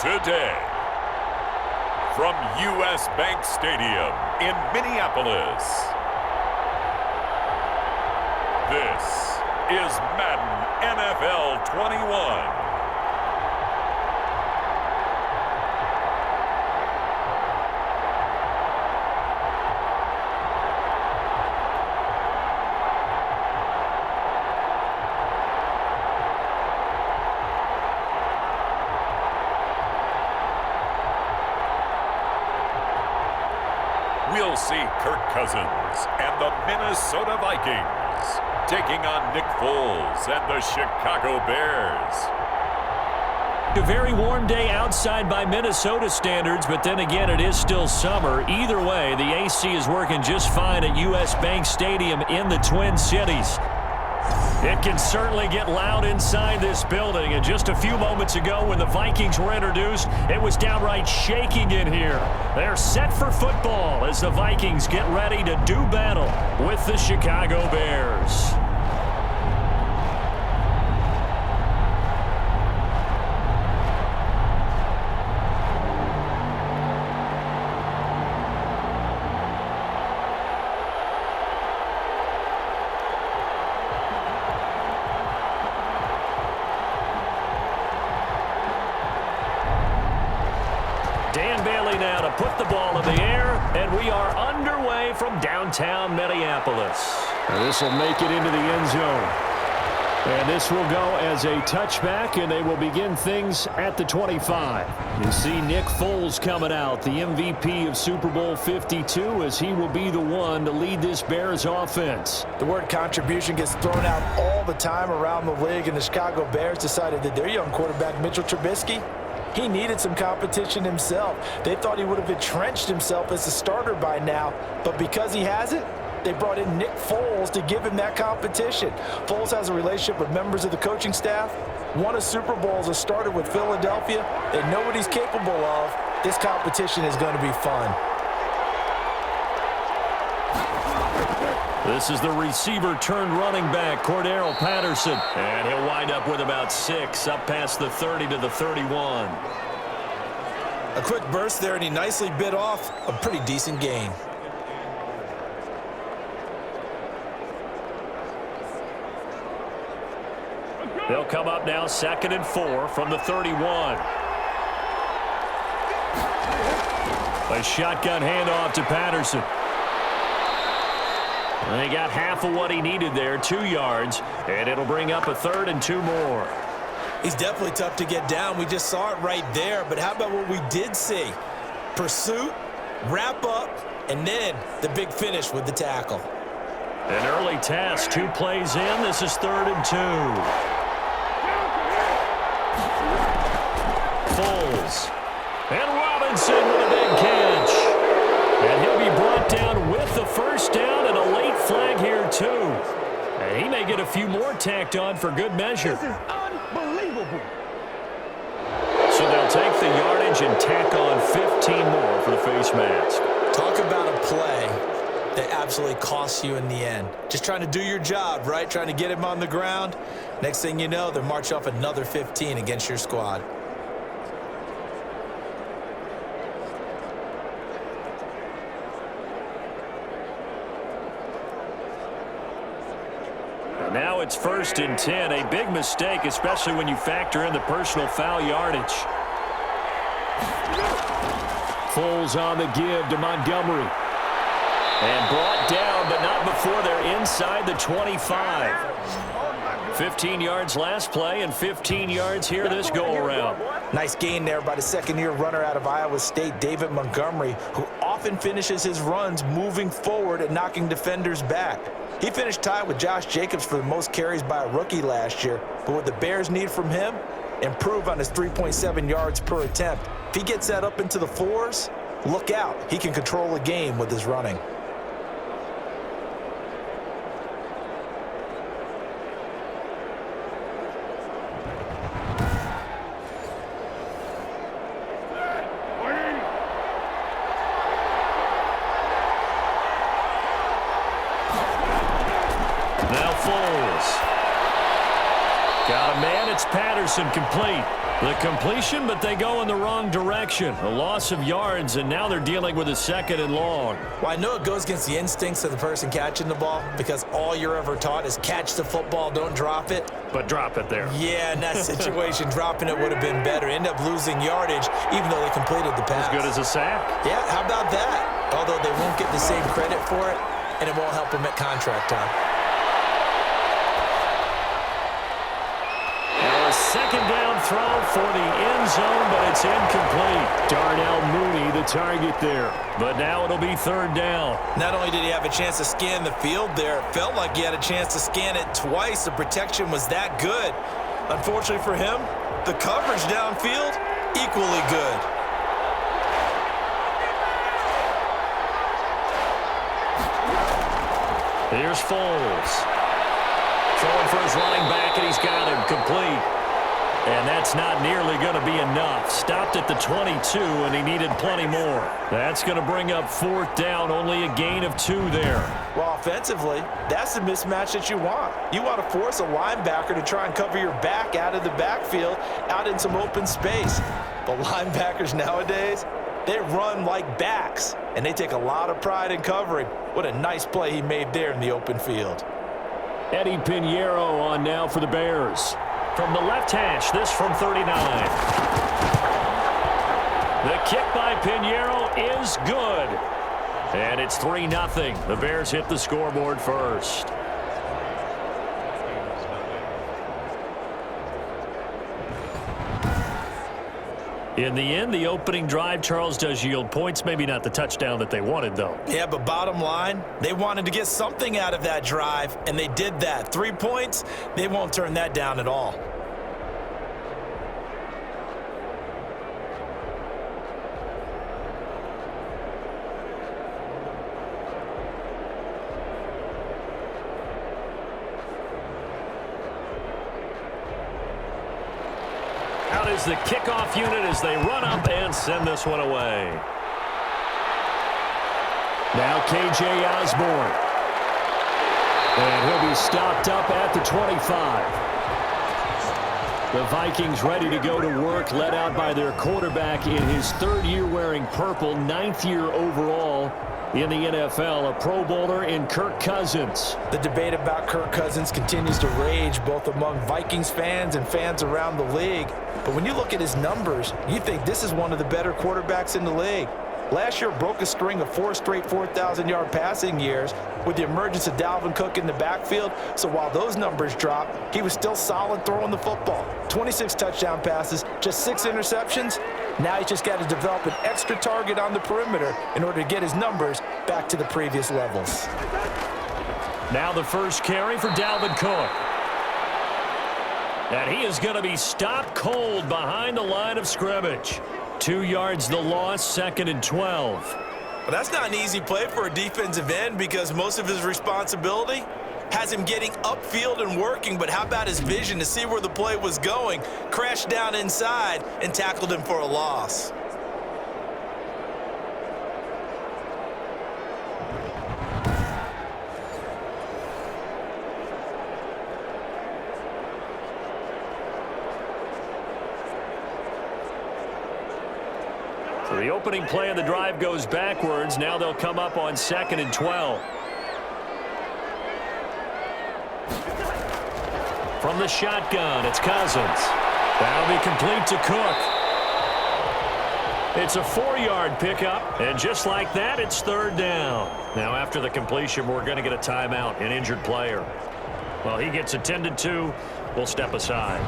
Today, from U.S. Bank Stadium in Minneapolis, this is Madden NFL 21. We'll see Kirk Cousins and the Minnesota Vikings taking on Nick Foles and the Chicago Bears. A very warm day outside by Minnesota standards, but then again, it is still summer. Either way, the AC is working just fine at U.S. Bank Stadium in the Twin Cities. It can certainly get loud inside this building, and just a few moments ago when the Vikings were introduced, it was downright shaking in here. They're set for football as the Vikings get ready to do battle with the Chicago Bears. Now to put the ball in the air, and we are underway from downtown Minneapolis. This will make it into the end zone. And this will go as a touchback, and they will begin things at the 25. You see Nick Foles coming out, the MVP of Super Bowl 52, as he will be the one to lead this Bears offense. The word contribution gets thrown out all the time around the league, and the Chicago Bears decided that their young quarterback, Mitchell Trubisky, he needed some competition himself. They thought he would have entrenched himself as a starter by now, but because he hasn't, they brought in Nick Foles to give him that competition. Foles has a relationship with members of the coaching staff, won a Super Bowl as a starter with Philadelphia. They know what he's capable of. This competition is going to be fun. This is the receiver turned running back, Cordarrelle Patterson. And he'll wind up with about 6, up past the 30 to the 31. A quick burst there, and he nicely bit off a pretty decent gain. They'll come up now 2nd and 4 from the 31. A shotgun handoff to Patterson. They got half of what he needed there, 2 yards, and it'll bring up a 3rd and 2 more. He's definitely tough to get down. We just saw it right there, but how about what we did see? Pursuit, wrap up, and then the big finish with the tackle. An early test, 2 plays in. This is 3rd and 2. Foles. And Robinson with a big catch. And he'll be brought down with the first down and a late flag here, too. And he may get a few more tacked on for good measure. This is unbelievable. So they'll take the yardage and tack on 15 more for the face mask. Talk about a play that absolutely costs you in the end. Just trying to do your job, right? Trying to get him on the ground. Next thing you know, they're marching off another 15 against your squad. Now it's 1st and 10, a big mistake, especially when you factor in the personal foul yardage. Foles on the give to Montgomery. And brought down, but not before they're inside the 25. 15 yards last play and 15 yards here this go-around. Nice gain there by the second-year runner out of Iowa State, David Montgomery, who often finishes his runs moving forward and knocking defenders back. He finished tied with Josh Jacobs for the most carries by a rookie last year, but what the Bears need from him, improve on his 3.7 yards per attempt. If he gets that up into the 4s, look out. He can control the game with his running. Now Foles. Got a man, it's Patterson complete. The completion, but they go in the wrong direction. A loss of yards, and now they're dealing with a 2nd and long. Well, I know it goes against the instincts of the person catching the ball because all you're ever taught is catch the football, don't drop it. But drop it there. Yeah, in that situation, dropping it would have been better. End up losing yardage, even though they completed the pass. As good as a sack. Yeah, how about that? Although they won't get the same credit for it, and it won't help them at contract time. A 2nd down throw for the end zone, but it's incomplete. Darnell Mooney, the target there. But now it'll be 3rd down. Not only did he have a chance to scan the field there, it felt like he had a chance to scan it twice. The protection was that good. Unfortunately for him, the coverage downfield, equally good. Here's Foles. Throwing for his running back, and he's got him complete. And that's not nearly going to be enough. Stopped at the 22, and he needed plenty more. That's going to bring up 4th down, only a gain of 2 there. Well, offensively, that's the mismatch that you want. You want to force a linebacker to try and cover your back out of the backfield, out in some open space. But linebackers nowadays, they run like backs, and they take a lot of pride in covering. What a nice play he made there in the open field. Eddie Pinheiro on now for the Bears. From the left hash, this from 39. The kick by Pinheiro is good. And it's 3-0. The Bears hit the scoreboard first. In the end, the opening drive, Charles, does yield points. Maybe not the touchdown that they wanted, though. Yeah, but bottom line, they wanted to get something out of that drive, and they did that. 3 points, they won't turn that down at all. Out is the kickoff unit as they run up and send this one away. Now K.J. Osborne. And he'll be stopped up at the 25. The Vikings ready to go to work, led out by their quarterback in his 3rd year wearing purple, 9th year overall in the NFL, a Pro Bowler in Kirk Cousins. The debate about Kirk Cousins continues to rage both among Vikings fans and fans around the league. But when you look at his numbers, you think this is one of the better quarterbacks in the league. Last year broke a string of 4 straight 4,000-yard passing years with the emergence of Dalvin Cook in the backfield. So while those numbers dropped, he was still solid throwing the football. 26 touchdown passes, just 6 interceptions. Now he's just got to develop an extra target on the perimeter in order to get his numbers back to the previous levels. Now the first carry for Dalvin Cook. And he is going to be stopped cold behind the line of scrimmage. 2 yards the loss, 2nd and 12. Well, that's not an easy play for a defensive end because most of his responsibility has him getting upfield and working, but how about his vision to see where the play was going, crashed down inside, and tackled him for a loss. So the opening play of the drive goes backwards. Now they'll come up on 2nd and 12. From the shotgun, it's Cousins. That'll be complete to Cook. It's a 4-yard pickup, and just like that, it's 3rd down. Now, after the completion, we're going to get a timeout, an injured player. Well, he gets attended to. We'll step aside.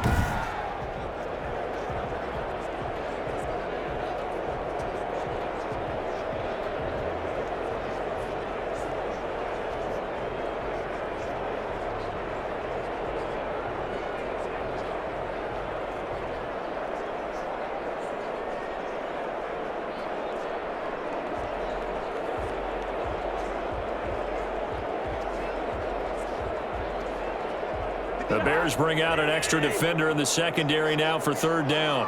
The Bears bring out an extra defender in the secondary now for 3rd down.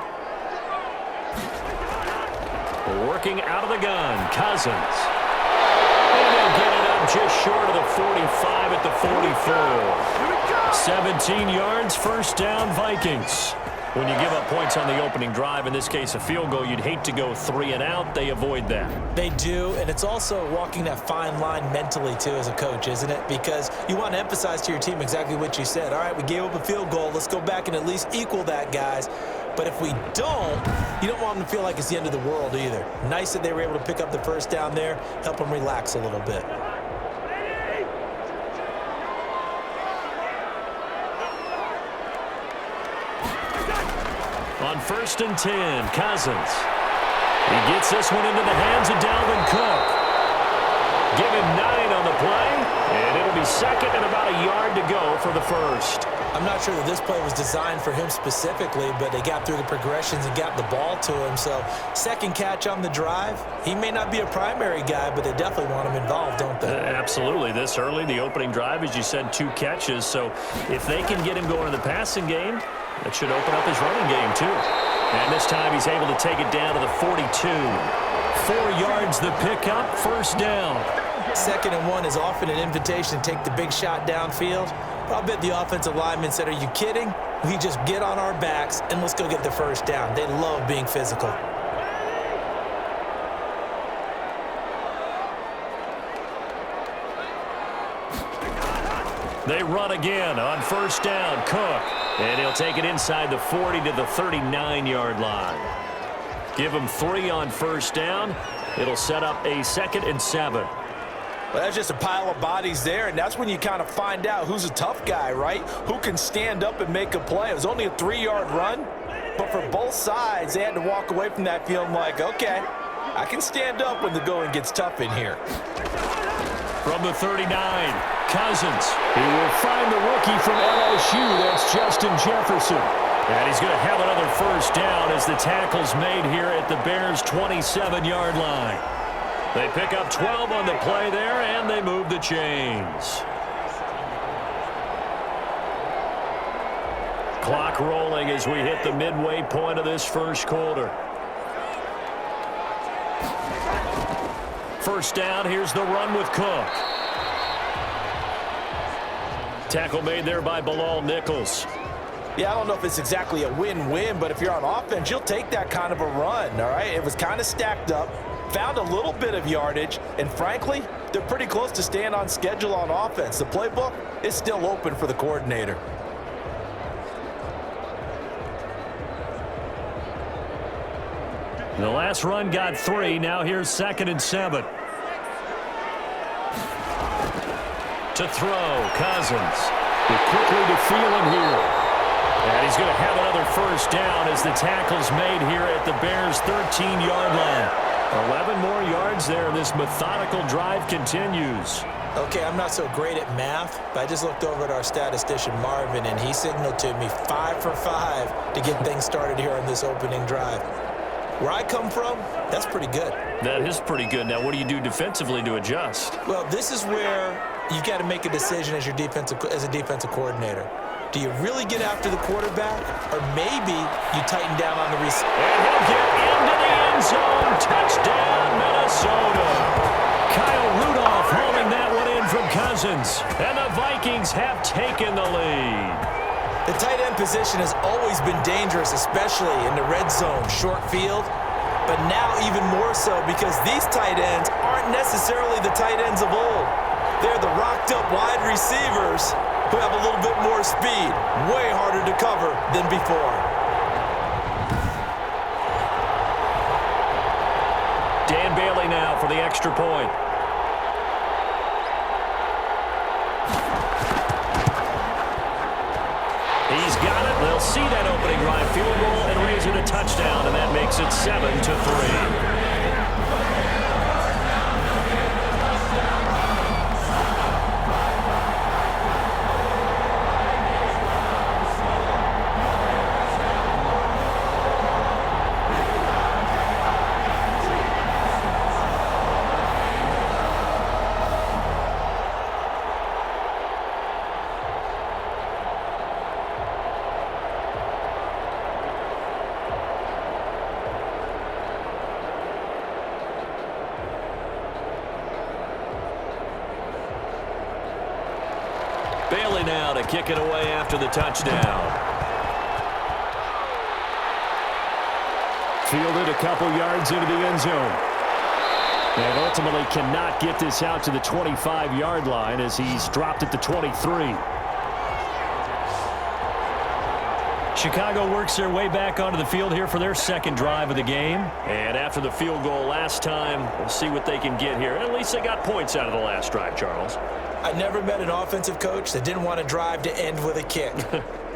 Working out of the gun, Cousins. And they'll get it up just short of the 45 at the 44. 17 yards, 1st down, Vikings. When you give up points on the opening drive, in this case a field goal, you'd hate to go 3 and out. They avoid that. They do, and it's also walking that fine line mentally, too, as a coach, isn't it? Because you want to emphasize to your team exactly what you said. All right, we gave up a field goal. Let's go back and at least equal that, guys. But if we don't, you don't want them to feel like it's the end of the world either. Nice that they were able to pick up the first down there, help them relax a little bit. On 1st and 10, Cousins. He gets this one into the hands of Dalvin Cook. Give him 9 on the play, and it'll be second and about a yard to go for the first. I'm not sure that this play was designed for him specifically, but they got through the progressions and got the ball to him. So second catch on the drive. He may not be a primary guy, but they definitely want him involved, don't they? Absolutely. This early, the opening drive, as you said, 2 catches. So if they can get him going in the passing game, that should open up his running game, too. And this time he's able to take it down to the 42. 4 yards the pickup, first down. 2nd and 1 is often an invitation to take the big shot downfield. But I bet the offensive lineman said, are you kidding? We just get on our backs and let's go get the first down. They love being physical. They run again on first down. Cook. And he'll take it inside the 40 to the 39-yard line. Give him 3 on first down. It'll set up a 2nd and 7. Well, that's just a pile of bodies there, and that's when you kind of find out who's a tough guy, right? Who can stand up and make a play. It was only a 3-yard run, but for both sides, they had to walk away from that feeling like, okay, I can stand up when the going gets tough in here. From the 39, Cousins. He will find the rookie from LSU. That's Justin Jefferson. And he's going to have another first down as the tackle's made here at the Bears' 27-yard line. They pick up 12 on the play there, and they move the chains. Clock rolling as we hit the midway point of this first quarter. First down, here's the run with Cook. Tackle made there by Bilal Nichols. Yeah, I don't know if it's exactly a win-win, but if you're on offense, you'll take that kind of a run, all right? It was kind of stacked up, found a little bit of yardage, and frankly, they're pretty close to staying on schedule on offense. The playbook is still open for the coordinator. The last run got 3. Now here's 2nd and 7. To throw, Cousins. But quickly to Thielen here. And he's going to have another first down as the tackle's made here at the Bears' 13-yard line. 11 more yards there. This methodical drive continues. Okay, I'm not so great at math, but I just looked over at our statistician, Marvin, and he signaled to me 5 for 5 to get things started here on this opening drive. Where I come from, that's pretty good. That is pretty good. Now, what do you do defensively to adjust? Well, this is where you've got to make a decision as a defensive coordinator. Do you really get after the quarterback, or maybe you tighten down on the receiver? And he'll get into the end zone. Touchdown, Minnesota. Kyle Rudolph holding that one in from Cousins. And the Vikings have taken the lead. The tight end position has always been dangerous, especially in the red zone, short field. But now even more so because these tight ends aren't necessarily the tight ends of old. They're the rocked-up wide receivers who have a little bit more speed, way harder to cover than before. Dan Bailey now for the extra point. He's got it. They'll see that opening drive field goal and raise it a touchdown, and that makes it 7-3. Bailey now to kick it away after the touchdown. Fielded a couple yards into the end zone. And ultimately cannot get this out to the 25-yard line as he's dropped at the 23. Chicago works their way back onto the field here for their second drive of the game. And after the field goal last time, we'll see what they can get here. At least they got points out of the last drive, Charles. I never met an offensive coach that didn't want to drive to end with a kick.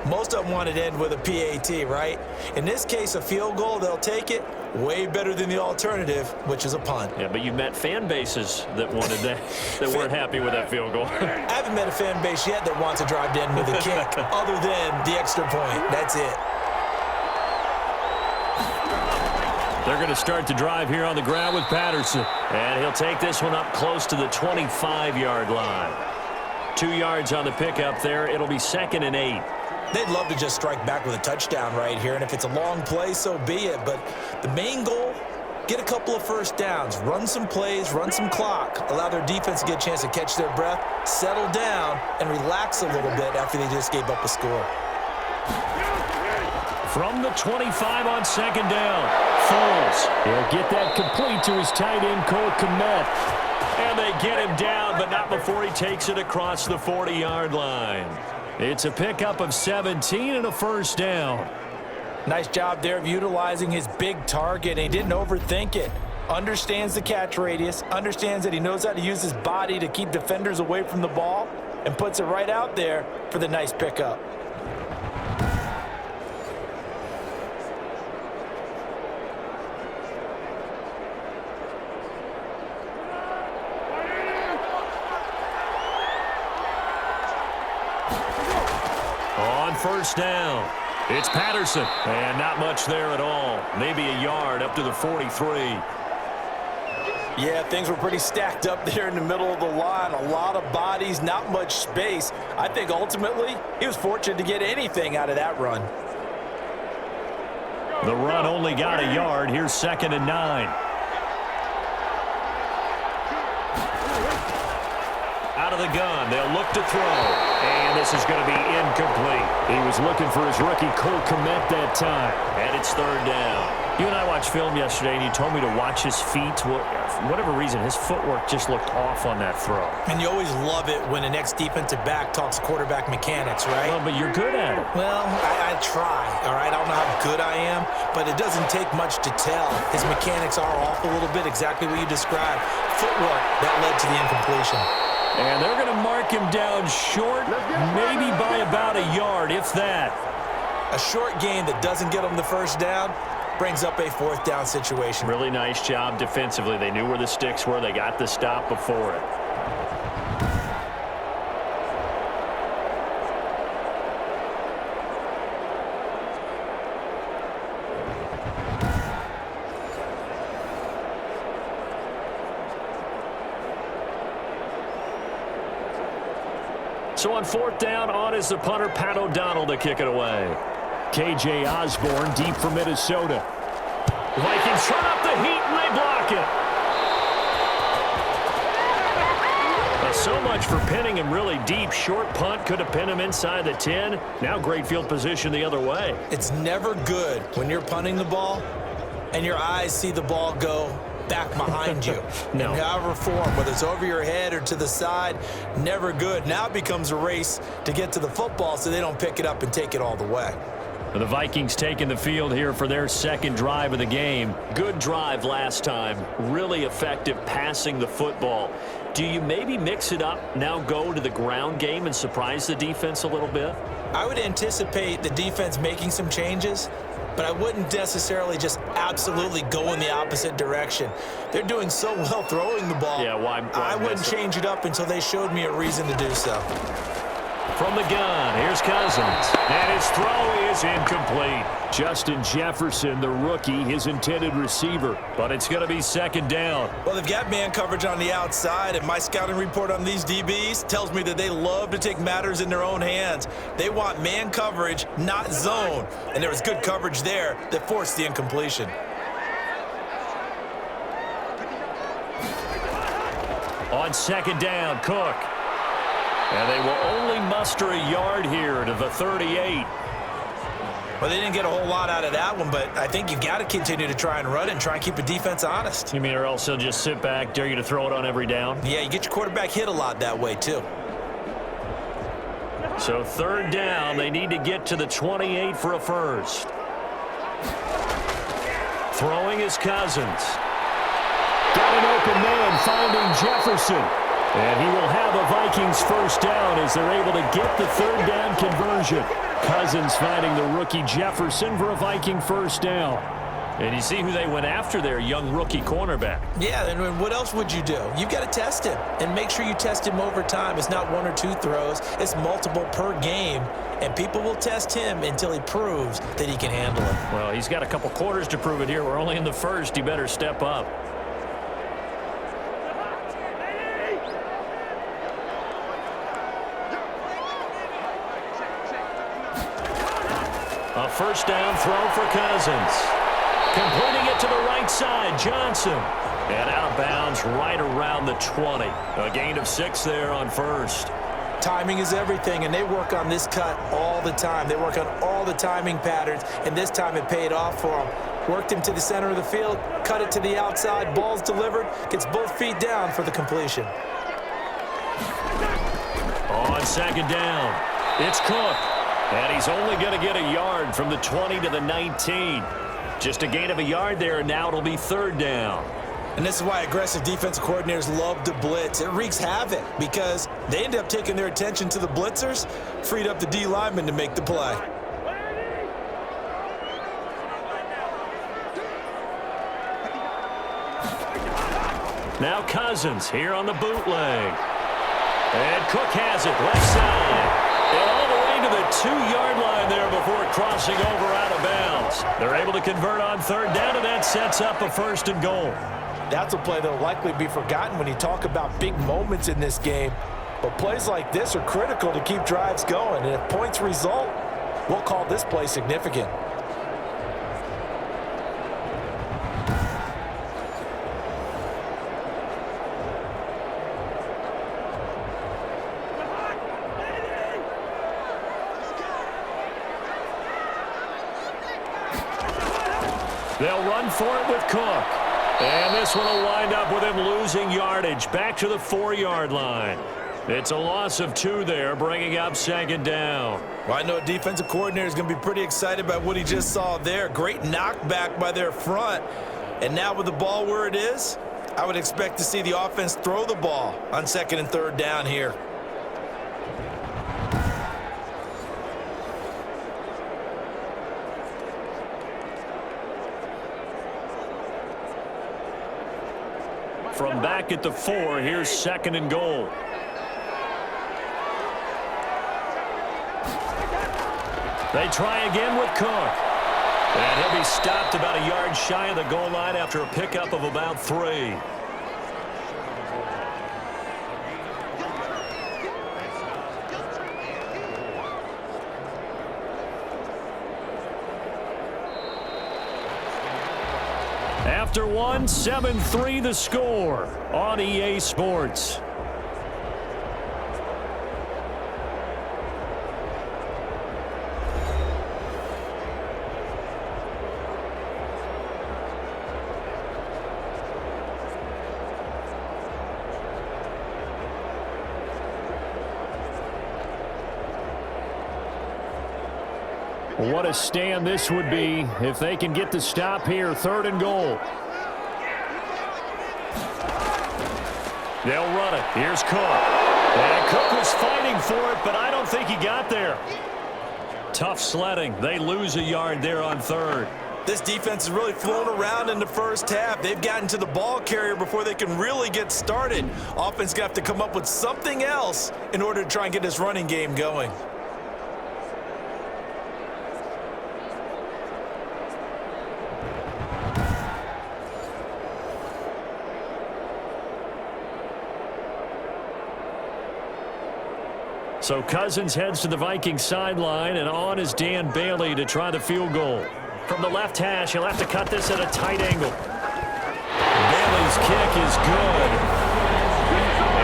Most of them wanted to end with a PAT, right? In this case, a field goal, they'll take it. Way better than the alternative, which is a punt. Yeah, but you met fan bases that wanted that, that weren't happy with that field goal. I haven't met a fan base yet that wants to drive to end with a kick, other than the extra point. That's it. They're going to start the drive here on the ground with Patterson. And he'll take this one up close to the 25-yard line. 2 yards on the pickup there. It'll be 2nd and 8. They'd love to just strike back with a touchdown right here, and if it's a long play, so be it. But the main goal, get a couple of first downs, run some plays, run some clock, allow their defense to get a chance to catch their breath, settle down, and relax a little bit after they just gave up a score. From the 25 on 2nd down, Foles. He'll get that complete to his tight end, Kirk Cousins. And they get him down, but not before he takes it across the 40-yard line. It's a pickup of 17 and a first down. Nice job there of utilizing his big target. He didn't overthink it. Understands the catch radius, understands that he knows how to use his body to keep defenders away from the ball, and puts it right out there for the nice pickup. First down. It's Patterson. And not much there at all. Maybe a yard up to the 43. Yeah, things were pretty stacked up there in the middle of the line. A lot of bodies, not much space. I think ultimately he was fortunate to get anything out of that run. The run only got a yard. Here's 2nd and 9. Out of the gun. They'll look to throw. And this is going to be incomplete. He was looking for his rookie, Kirk Cousins, that time. And it's 3rd down. You and I watched film yesterday, and you told me to watch his feet. Well, for whatever reason, his footwork just looked off on that throw. And you always love it when the next defensive back talks quarterback mechanics, right? Well, but you're good at it. Well, I try, all right? I don't know how good I am, but it doesn't take much to tell. His mechanics are off a little bit, exactly what you described. Footwork that led to the incompletion. And they're going to mark him down short, maybe by about a yard, if that. A short gain that doesn't get them the first down brings up a 4th down situation. Really nice job defensively. They knew where the sticks were. They got the stop before it. So on 4th down, on is the punter, Pat O'Donnell, to kick it away. K.J. Osborne deep for Minnesota. Vikings turn up the heat, and they block it. So much for pinning him really deep. Short punt could have pinned him inside the 10. Now great field position the other way. It's never good when you're punting the ball and your eyes see the ball go back behind you. No. In however form, whether it's over your head or to the side, never good. Now it becomes a race to get to the football so they don't pick it up and take it all the way. The Vikings taking the field here for their 2nd drive of the game. Good drive last time. Really effective passing the football. Do you maybe mix it up, now go to the ground game and surprise the defense a little bit? I would anticipate the defense making some changes, but I wouldn't necessarily just absolutely go in the opposite direction. They're doing so well throwing the ball. Yeah, why I wouldn't change it up until they showed me a reason to do so. From the gun, here's Cousins. And his throw is incomplete. Justin Jefferson, the rookie, his intended receiver. But it's going to be 2nd down. Well, they've got man coverage on the outside, and my scouting report on these DBs tells me that they love to take matters in their own hands. They want man coverage, not zone. And there was good coverage there that forced the incompletion. On 2nd down, Cook. And they will only muster a yard here to the 38. Well, they didn't get a whole lot out of that one, but I think you've got to continue to try and run and try and keep the defense honest. You mean or else they'll just sit back, dare you to throw it on every down? Yeah, you get your quarterback hit a lot that way, too. So third down, they need to get to the 28 for a first. Throwing is Cousins. Got an open man finding Jefferson. And he will have a Vikings first down as they're able to get the third down conversion. Cousins finding the rookie Jefferson for a Viking first down. And you see who they went after there, young rookie cornerback. Yeah, and what else would you do? You've got to test him, and make sure you test him over time. It's not one or two throws. It's multiple per game, and people will test him until he proves that he can handle it. Well, he's got a couple quarters to prove it here. We're only in the first. He better step up. A first down throw for Cousins. Completing it to the right side, Johnson. And out of bounds right around the 20. A gain of 6 there on first. Timing is everything, and they work on this cut all the time. They work on all the timing patterns, and this time it paid off for them. Worked him to the center of the field, cut it to the outside, ball's delivered, gets both feet down for the completion. On second down, it's Cook. And he's only going to get a yard from the 20 to the 19. Just a gain of a yard there, and now it'll be third down. And this is why aggressive defensive coordinators love to blitz. It wreaks havoc because they end up taking their attention to the blitzers, freed up the D lineman to make the play. Now Cousins here on the bootleg. And Cook has it left side. And all the way to the 2-yard line there before crossing over out of bounds. They're able to convert on third down, and that sets up a first and goal. That's a play that will likely be forgotten when you talk about big moments in this game. But plays like this are critical to keep drives going. And if points result, we'll call this play significant. They'll run for it with Cook. And this one will wind up with him losing yardage back to the 4-yard line. It's a loss of 2 there, bringing up second down. Well, I know a defensive coordinator is going to be pretty excited about what he just saw there. Great knockback by their front. And now with the ball where it is, I would expect to see the offense throw the ball on second and third down here. From back at the 4, here's second and goal. They try again with Cook. And he'll be stopped about a yard shy of the goal line after a pickup of about 3. After 1, 7-3 the score on EA Sports. What a stand this would be if they can get the stop here, third and goal. They'll run it. Here's Cook. And Cook was fighting for it, but I don't think he got there. Tough sledding. They lose a yard there on third. This defense has really flown around in the first half. They've gotten to the ball carrier before they can really get started. Offense going to have to come up with something else in order to try and get this running game going. So Cousins heads to the Vikings sideline, and on is Dan Bailey to try the field goal. From the left hash, he'll have to cut this at a tight angle. Bailey's kick is good.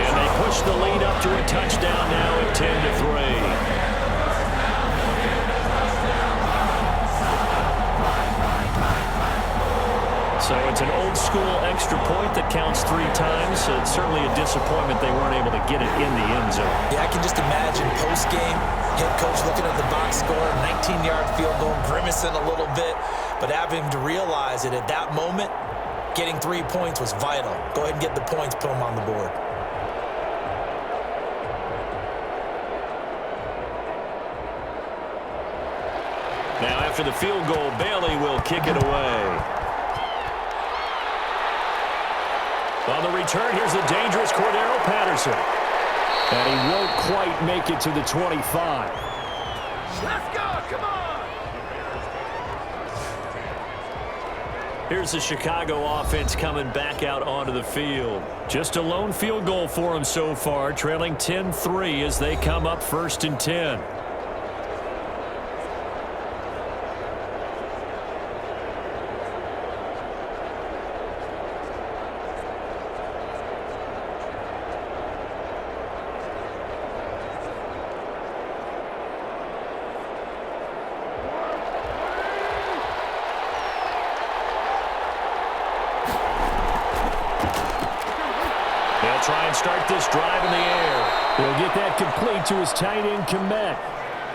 And they push the lead up to a touchdown now at 10-3. So it's an old-school extra point that counts 3 times. So it's certainly a disappointment they weren't able to get it in the end zone. Yeah, I can just imagine post-game, head coach looking at the box score, 19-yard field goal, grimacing a little bit, but having to realize that at that moment, getting 3 points was vital. Go ahead and get the points, put them on the board. Now after the field goal, Bailey will kick it away. On the return, here's the dangerous Cordero Patterson. And he won't quite make it to the 25. Let's go, come on! Here's the Chicago offense coming back out onto the field. Just a lone field goal for them so far, trailing 10-3 as they come up 1st and 10. They'll try and start this drive in the air. He'll get that complete to his tight end, Komet.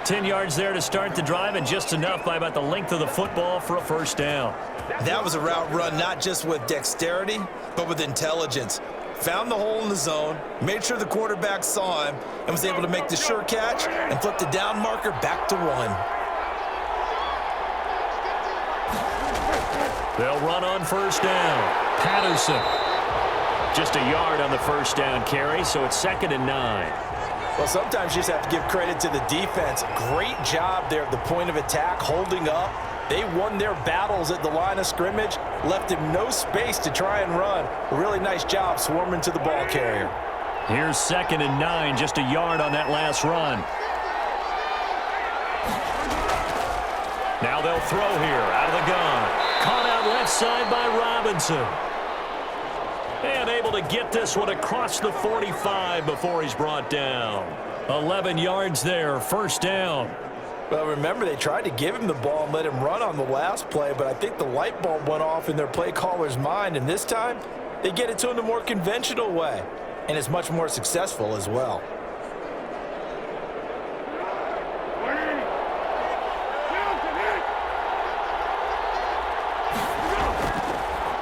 10 yards there to start the drive, and just enough by about the length of the football for a first down. That was a route run not just with dexterity, but with intelligence. Found the hole in the zone, made sure the quarterback saw him, and was able to make the sure catch and flip the down marker back to 1. They'll run on first down. Patterson. Just a yard on the first down carry, so it's 2nd and 9. Well, sometimes you just have to give credit to the defense. Great job there at the point of attack, holding up. They won their battles at the line of scrimmage, left him no space to try and run. A really nice job swarming to the ball carrier. Here's 2nd and 9, just a yard on that last run. Now they'll throw here out of the gun. Caught out left side by Robinson. And able to get this one across the 45 before he's brought down. 11 yards there, first down. Well, remember, they tried to give him the ball and let him run on the last play, but I think the light bulb went off in their play caller's mind, and this time they get it to him the more conventional way, and it's much more successful as well.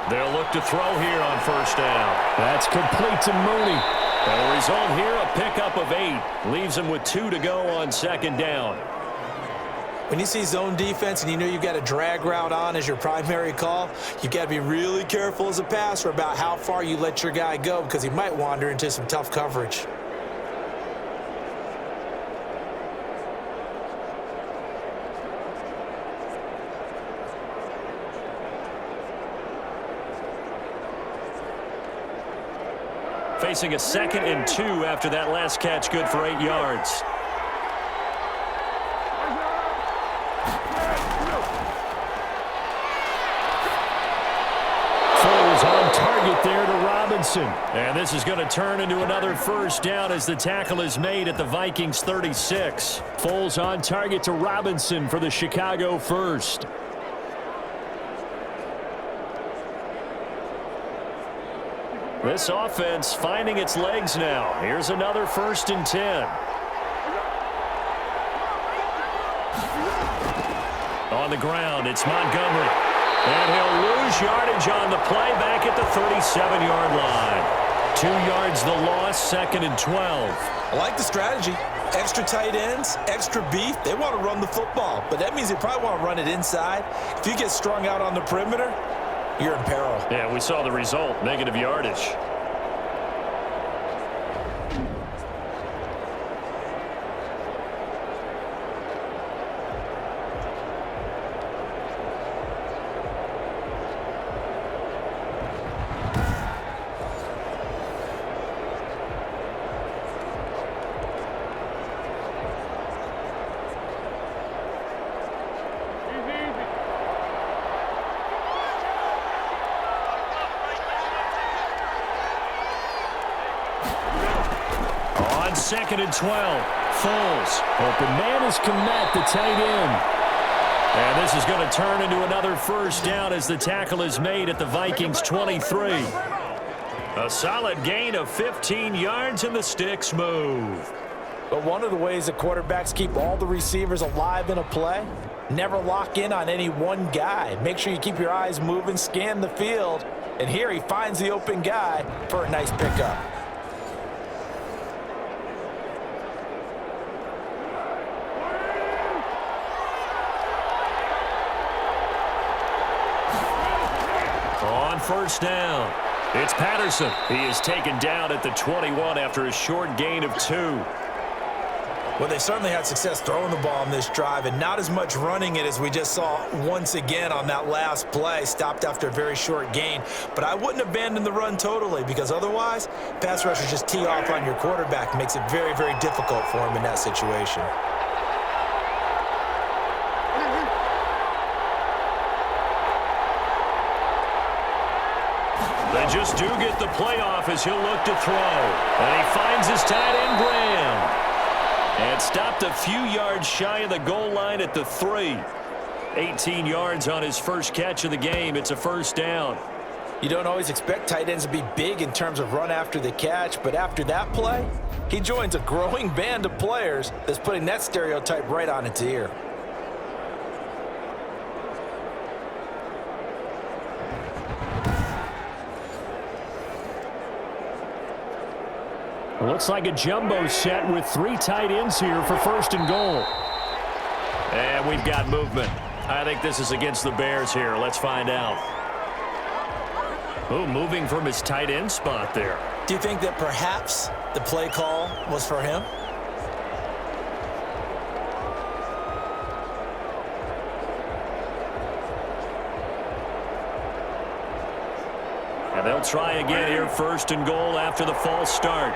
They'll look to throw here on first down. That's complete to Mooney. The result here, a pickup of 8. Leaves him with 2 to go on 2nd down. When you see zone defense and you know you've got a drag route on as your primary call, you've got to be really careful as a passer about how far you let your guy go because he might wander into some tough coverage. Facing a 2nd and 2 after that last catch, good for 8 yards. Foles on target there to Robinson. And this is going to turn into another first down as the tackle is made at the Vikings 36. Foles on target to Robinson for the Chicago first. This offense finding its legs now. Here's another 1st and 10. On the ground, it's Montgomery. And he'll lose yardage on the play back at the 37-yard line. 2 yards the loss, 2nd and 12. I like the strategy. Extra tight ends, extra beef. They want to run the football, but that means they probably want to run it inside. If you get strung out on the perimeter, you're in peril. Yeah, we saw the result, negative yardage. On 2nd and 12, Foles. Open man is Komet, the tight end. And this is going to turn into another first down as the tackle is made at the Vikings 23. A solid gain of 15 yards and the sticks move. But one of the ways that quarterbacks keep all the receivers alive in a play, never lock in on any one guy. Make sure you keep your eyes moving, scan the field. And here he finds the open guy for a nice pickup. On first down, it's Patterson. He is taken down at the 21 after a short gain of 2. Well, they certainly had success throwing the ball on this drive and not as much running it as we just saw once again on that last play. Stopped after a very short gain. But I wouldn't abandon the run totally because otherwise, pass rushers just tee off on your quarterback. Makes it very, very difficult for him in that situation. They just do get the playoff as he'll look to throw. And he finds his tight end, Graham. And stopped a few yards shy of the goal line at the 3. 18 yards on his first catch of the game. It's a first down. You don't always expect tight ends to be big in terms of run after the catch, but after that play, he joins a growing band of players that's putting that stereotype right on its ear. Looks like a jumbo set with 3 tight ends here for first and goal. And we've got movement. I think this is against the Bears here. Let's find out. Oh, moving from his tight end spot there. Do you think that perhaps the play call was for him? And they'll try again here, first and goal after the false start.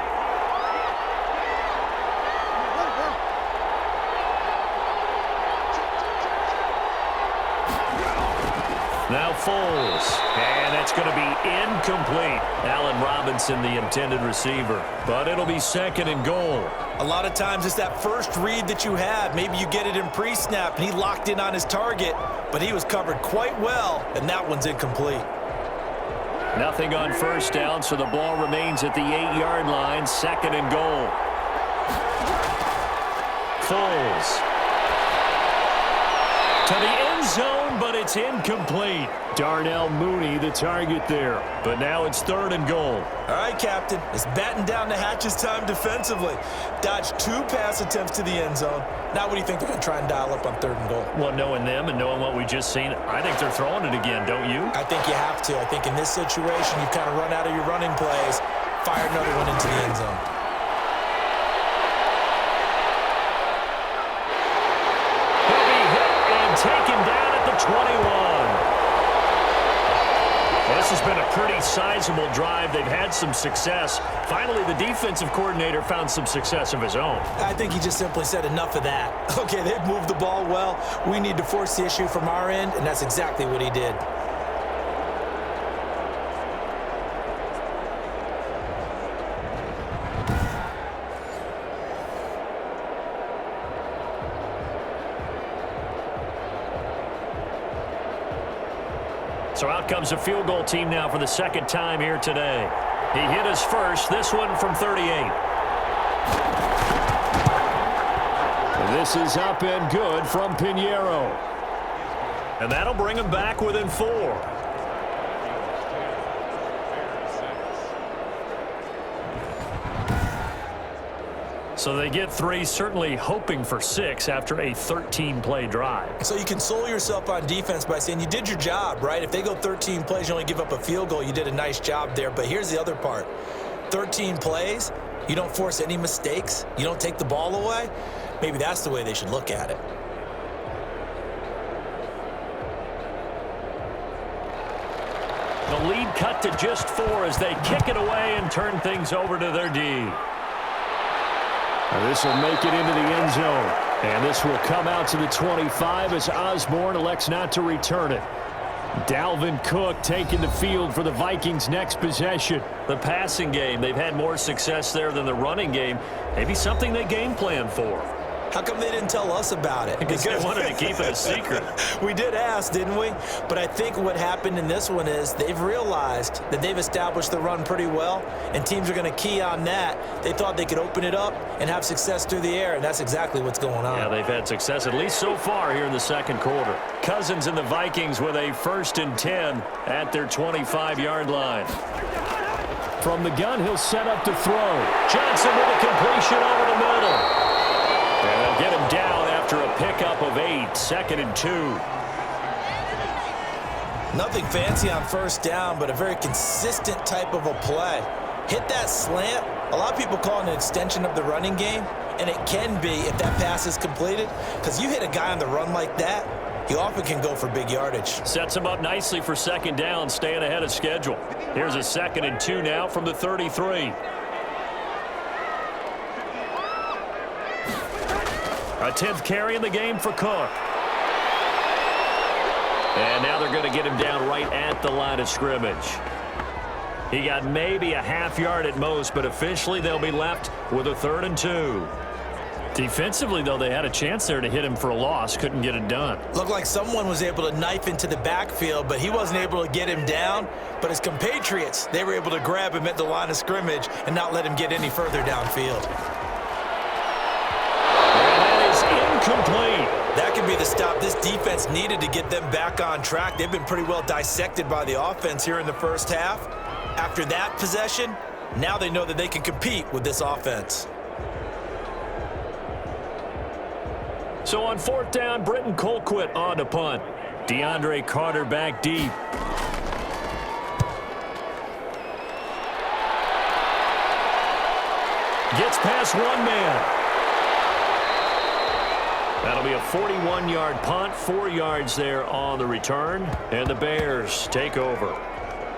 Now Foles, and that's going to be incomplete. Allen Robinson, the intended receiver, but it'll be second and goal. A lot of times it's that first read that you have. Maybe you get it in pre-snap, and he locked in on his target, but he was covered quite well, and that one's incomplete. Nothing on first down, so the ball remains at the 8-yard line, second and goal. Foles to the end zone, but it's incomplete. Darnell Mooney, the target there. But now it's third and goal. All right, Captain. It's batten down the hatches time defensively. Dodged 2 pass attempts to the end zone. Now what do you think they're going to try and dial up on third and goal? Well, knowing them and knowing what we just seen, I think they're throwing it again, don't you? I think you have to. I think in this situation, you've kind of run out of your running plays. Fire another one into the end zone. Taken down at the 21. This has been a pretty sizable drive. They've had some success. Finally, the defensive coordinator found some success of his own. I think he just simply said enough of that. Okay, they've moved the ball well. We need to force the issue from our end, and that's exactly what he did. So out comes a field goal team now for the second time here today. He hit his first, this one from 38. This is up and good from Pinheiro. And that'll bring him back within 4. So they get 3, certainly hoping for 6 after a 13-play drive. So you console yourself on defense by saying you did your job, right? If they go 13 plays, you only give up a field goal, you did a nice job there. But here's the other part. 13 plays, you don't force any mistakes, you don't take the ball away. Maybe that's the way they should look at it. The lead cut to just 4 as they kick it away and turn things over to their D. This will make it into the end zone. And this will come out to the 25 as Osborne elects not to return it. Dalvin Cook taking the field for the Vikings' next possession. The passing game, they've had more success there than the running game. Maybe something they game plan for. How come they didn't tell us about it? Because they wanted to keep it a secret. We did ask, didn't we? But I think what happened in this one is they've realized that they've established the run pretty well, and teams are going to key on that. They thought they could open it up and have success through the air, and that's exactly what's going on. Yeah, they've had success, at least so far, here in the second quarter. Cousins and the Vikings with a 1st and 10 at their 25-yard line. From the gun, he'll set up to throw. Johnson with a completion over the middle. And they'll get him down after a pickup of 8, 2nd and 2. Nothing fancy on first down, but a very consistent type of a play. Hit that slant. A lot of people call it an extension of the running game, and it can be if that pass is completed, because you hit a guy on the run like that, he often can go for big yardage. Sets him up nicely for 2nd down, staying ahead of schedule. Here's a 2nd and 2 now from the 33. A 10th carry in the game for Cook. And now they're going to get him down right at the line of scrimmage. He got maybe a half yard at most, but officially they'll be left with a 3rd and 2. Defensively, though, they had a chance there to hit him for a loss. Couldn't get it done. Looked like someone was able to knife into the backfield, but he wasn't able to get him down. But his compatriots, they were able to grab him at the line of scrimmage and not let him get any further downfield. And that is incomplete. That could be the stop this defense needed to get them back on track. They've been pretty well dissected by the offense here in the first half. After that possession, now they know that they can compete with this offense. So on 4th down, Britton Colquitt on to punt. DeAndre Carter back deep. Gets past one man. That'll be a 41-yard punt, 4 yards there on the return. And the Bears take over.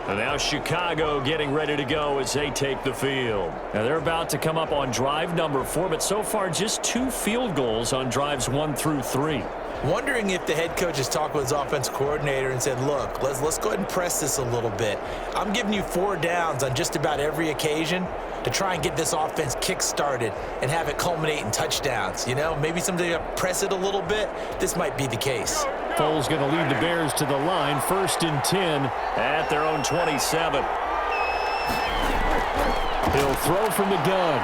And now Chicago getting ready to go as they take the field. Now they're about to come up on drive number 4, but so far just 2 field goals on drives 1 through 3. Wondering if the head coach has talked with his offensive coordinator and said, look, let's go ahead and press this a little bit. I'm giving you 4 downs on just about every occasion to try and get this offense kick-started and have it culminate in touchdowns. You know, maybe somebody press it a little bit. This might be the case. Foles going to lead the Bears to the line. 1st and 10 at their own 27. He'll throw from the gun.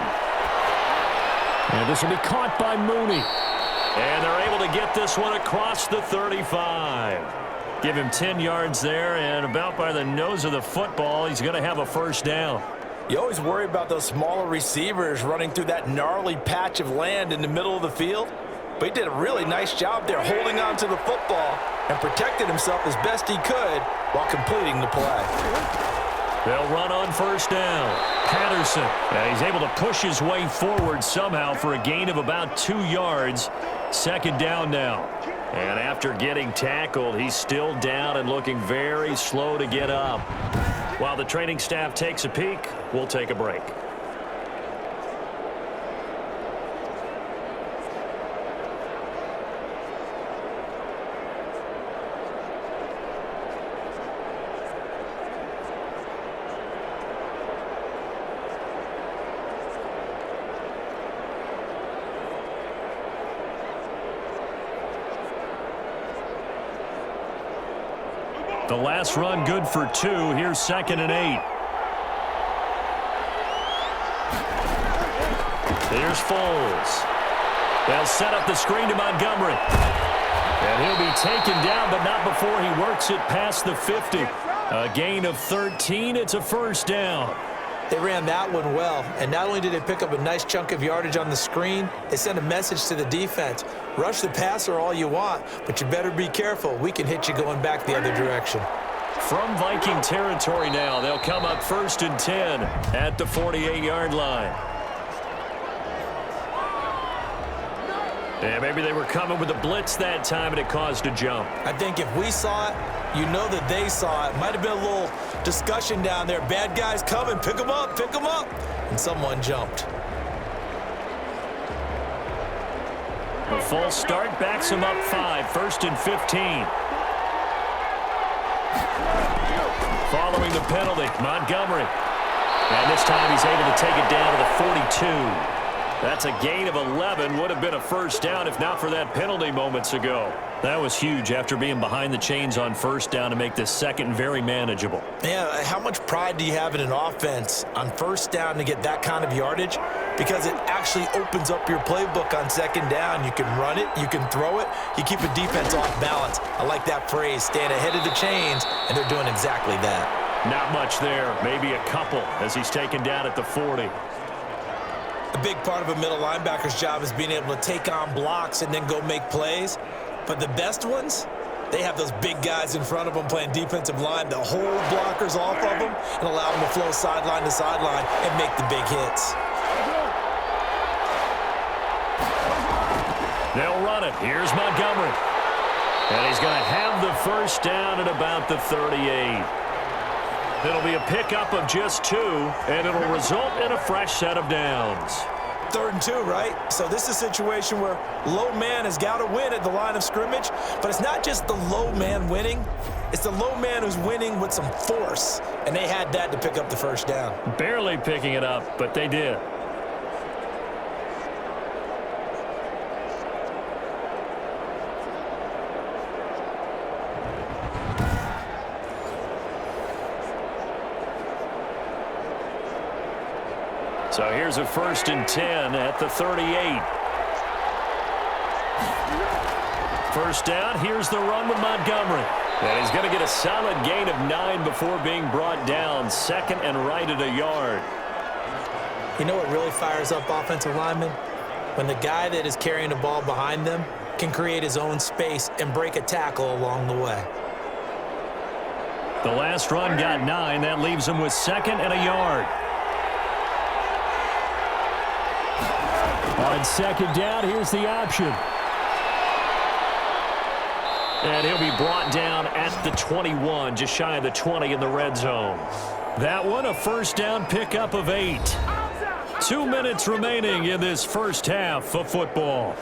And this will be caught by Mooney. And they're able to get this one across the 35. Give him 10 yards there, and about by the nose of the football, he's going to have a 1st down. You always worry about those smaller receivers running through that gnarly patch of land in the middle of the field. But he did a really nice job there holding on to the football and protected himself as best he could while completing the play. They'll run on 1st down. Patterson, he's able to push his way forward somehow for a gain of about 2 yards. 2nd down now. And after getting tackled, he's still down and looking very slow to get up. While the training staff takes a peek, we'll take a break. The last run good for 2. Here's 2nd and 8. Here's Foles. They'll set up the screen to Montgomery. And he'll be taken down, but not before he works it past the 50. A gain of 13. It's a 1st down. They ran that one well, and not only did they pick up a nice chunk of yardage on the screen, they sent a message to the defense. Rush the passer all you want, but you better be careful. We can hit you going back the other direction. From Viking territory now, they'll come up 1st and 10 at the 48-yard line. Yeah, maybe they were coming with a blitz that time, and it caused a jump. I think if we saw it, you know that they saw it. Might have been a little discussion down there. Bad guys coming, pick them up, and someone jumped. A false start backs him up 5, 1st and 15. Following the penalty, Montgomery. And this time he's able to take it down to the 42. That's a gain of 11. Would have been a first down if not for that penalty moments ago. That was huge after being behind the chains on first down to make this second very manageable. Yeah, how much pride do you have in an offense on first down to get that kind of yardage? Because it actually opens up your playbook on second down. You can run it, you can throw it, you keep a defense off balance. I like that phrase, stand ahead of the chains, and they're doing exactly that. Not much there, maybe a couple as he's taken down at the 40. A big part of a middle linebacker's job is being able to take on blocks and then go make plays. But the best ones, they have those big guys in front of them playing defensive line that hold blockers off of them and allow them to flow sideline to sideline and make the big hits. They'll run it. Here's Montgomery. And he's going to have the first down at about the 38. It'll be a pickup of just 2, and it'll result in a fresh set of downs. 3rd and 2, right? So this is a situation where low man has got to win at the line of scrimmage, but it's not just the low man winning. It's the low man who's winning with some force, and they had that to pick up the first down. Barely picking it up, but they did. So here's a 1st and 10 at the 38. First down, here's the run with Montgomery. And he's going to get a solid gain of 9 before being brought down. 2nd and right at a yard. You know what really fires up offensive linemen? When the guy that is carrying the ball behind them can create his own space and break a tackle along the way. The last run got 9. That leaves him with 2nd and a yard. On 2nd down, here's the option. And he'll be brought down at the 21, just shy of the 20 in the red zone. That one, a first down pickup of 8. 2 minutes remaining in this first half of football.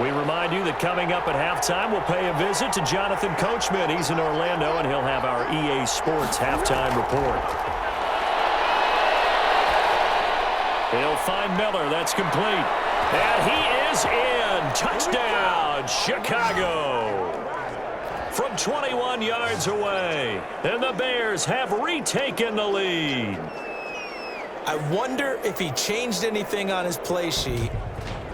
We remind you that coming up at halftime, we'll pay a visit to Jonathan Coachman. He's in Orlando, and he'll have our EA Sports halftime report. He'll find Miller. That's complete. And he is in. Touchdown, Chicago. From 21 yards away. And the Bears have retaken the lead. I wonder if he changed anything on his play sheet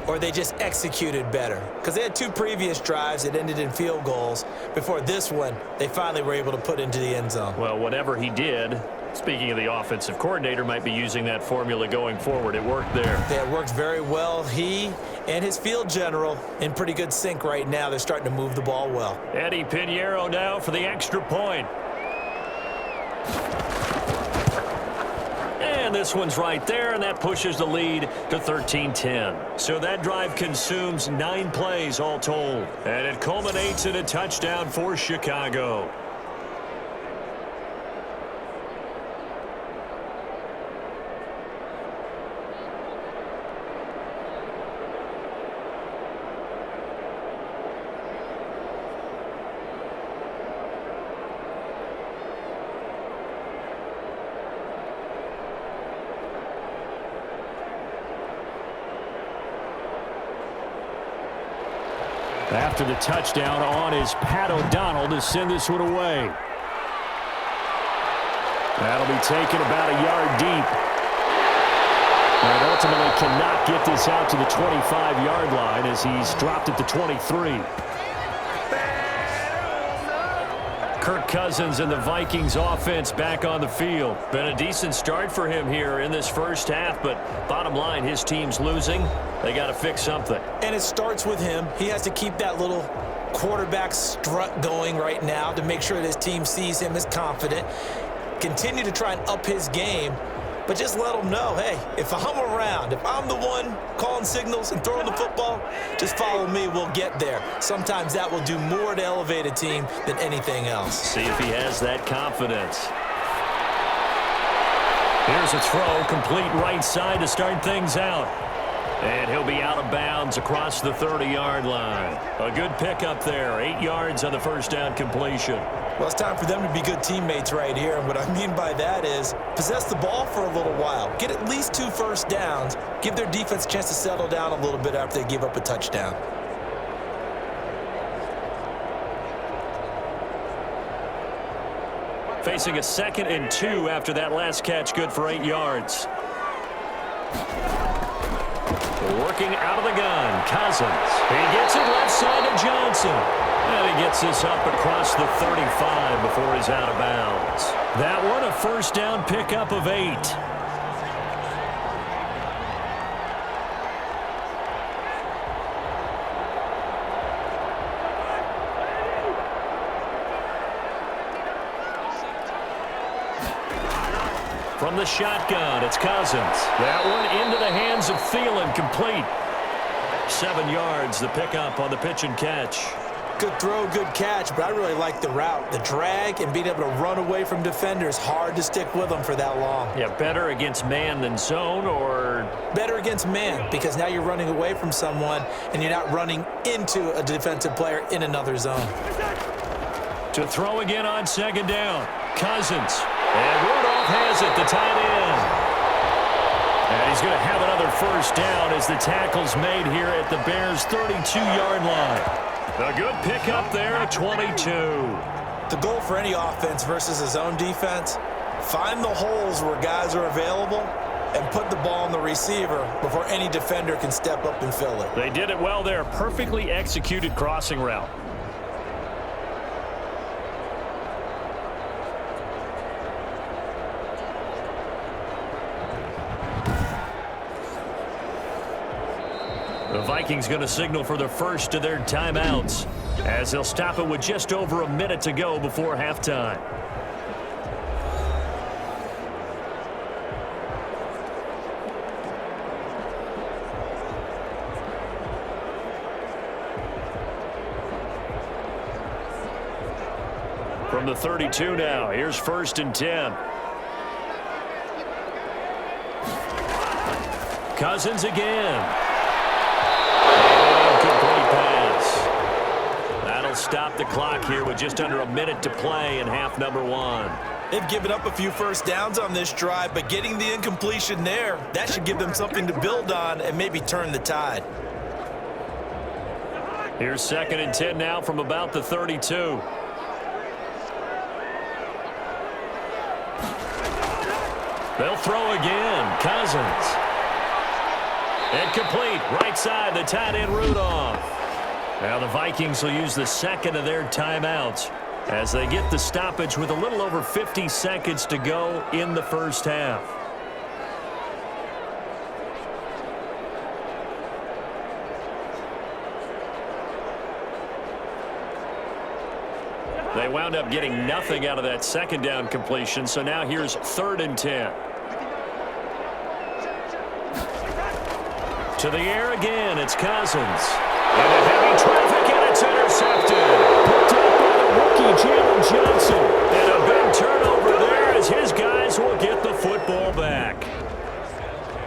or they just executed better. Because they had 2 previous drives that ended in field goals. Before this one, they finally were able to put into the end zone. Well, whatever he did, speaking of the offensive coordinator, might be using that formula going forward. It worked there. Yeah, it worked very well. He and his field general in pretty good sync right now. They're starting to move the ball well. Eddie Pinheiro now for the extra point. And this one's right there, and that pushes the lead to 13-10. So that drive consumes 9 plays all told. And it culminates in a touchdown for Chicago. After the touchdown on is Pat O'Donnell to send this one away. That'll be taken about a yard deep. And ultimately cannot get this out to the 25-yard line as he's dropped at the 23. Kirk Cousins and the Vikings offense back on the field. Been a decent start for him here in this first half, but bottom line, his team's losing. They got to fix something. And it starts with him. He has to keep that little quarterback strut going right now to make sure that his team sees him as confident. Continue to try and up his game, but just let him know, hey, if I'm around, if I'm the one calling signals and throwing the football, just follow me, we'll get there. Sometimes that will do more to elevate a team than anything else. See if he has that confidence. Here's a throw, complete right side to start things out. And he'll be out of bounds across the 30-yard line. A good pickup there, 8 yards on the first down completion. Well, it's time for them to be good teammates right here. And what I mean by that is possess the ball for a little while. Get at least 2 first downs. Give their defense a chance to settle down a little bit after they give up a touchdown. Facing a 2nd and 2 after that last catch, good for 8 yards. Working out of the gun, Cousins. He gets it left side to Johnson. And he gets this up across the 35 before he's out of bounds. That one, a first down pickup of 8. From the shotgun, it's Cousins. That one into the hands of Thielen, complete. 7 yards, the pickup on the pitch and catch. Good throw, good catch, but I really like the route. The drag and being able to run away from defenders, hard to stick with them for that long. Yeah, better against man than zone, or? Better against man, because now you're running away from someone and you're not running into a defensive player in another zone. To throw again on 2nd down, Cousins. And Rudolph has it, the tight end. And he's going to have another first down as the tackle's made here at the Bears' 32-yard line. A good pickup there at 22. The goal for any offense versus a zone defense, find the holes where guys are available and put the ball on the receiver before any defender can step up and fill it. They did it well there. Perfectly executed crossing route. The Vikings going to signal for the first of their timeouts as they'll stop it with just over a minute to go before halftime. From the 32 now, here's 1st and 10. Cousins again. Complete pass. That'll stop the clock here with just under a minute to play in half number 1. They've given up a few first downs on this drive, but getting the incompletion there, that should give them something to build on and maybe turn the tide. Here's 2nd and 10 now from about the 32. They'll throw again. Cousins. Incomplete. Right side, the tight end Rudolph. Now the Vikings will use the 2nd of their timeouts as they get the stoppage with a little over 50 seconds to go in the first half. They wound up getting nothing out of that 2nd down completion, so now here's 3rd and 10. To the air again, it's Cousins. And a heavy traffic, and it's intercepted. Picked up by the rookie, Jalen Johnson. And a big turnover there as his guys will get the football back.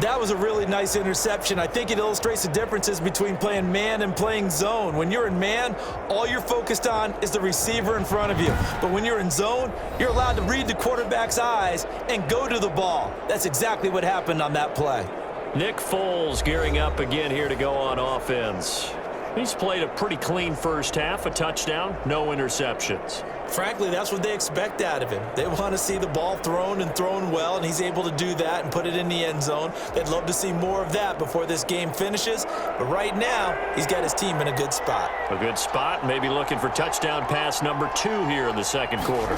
That was a really nice interception. I think it illustrates the differences between playing man and playing zone. When you're in man, all you're focused on is the receiver in front of you. But when you're in zone, you're allowed to read the quarterback's eyes and go to the ball. That's exactly what happened on that play. Nick Foles gearing up again here to go on offense. He's played a pretty clean first half, a touchdown, no interceptions. Frankly, that's what they expect out of him. They want to see the ball thrown and thrown well, and he's able to do that and put it in the end zone. They'd love to see more of that before this game finishes. But right now, he's got his team in a good spot. A good spot, maybe looking for touchdown pass number 2 here in the 2nd quarter.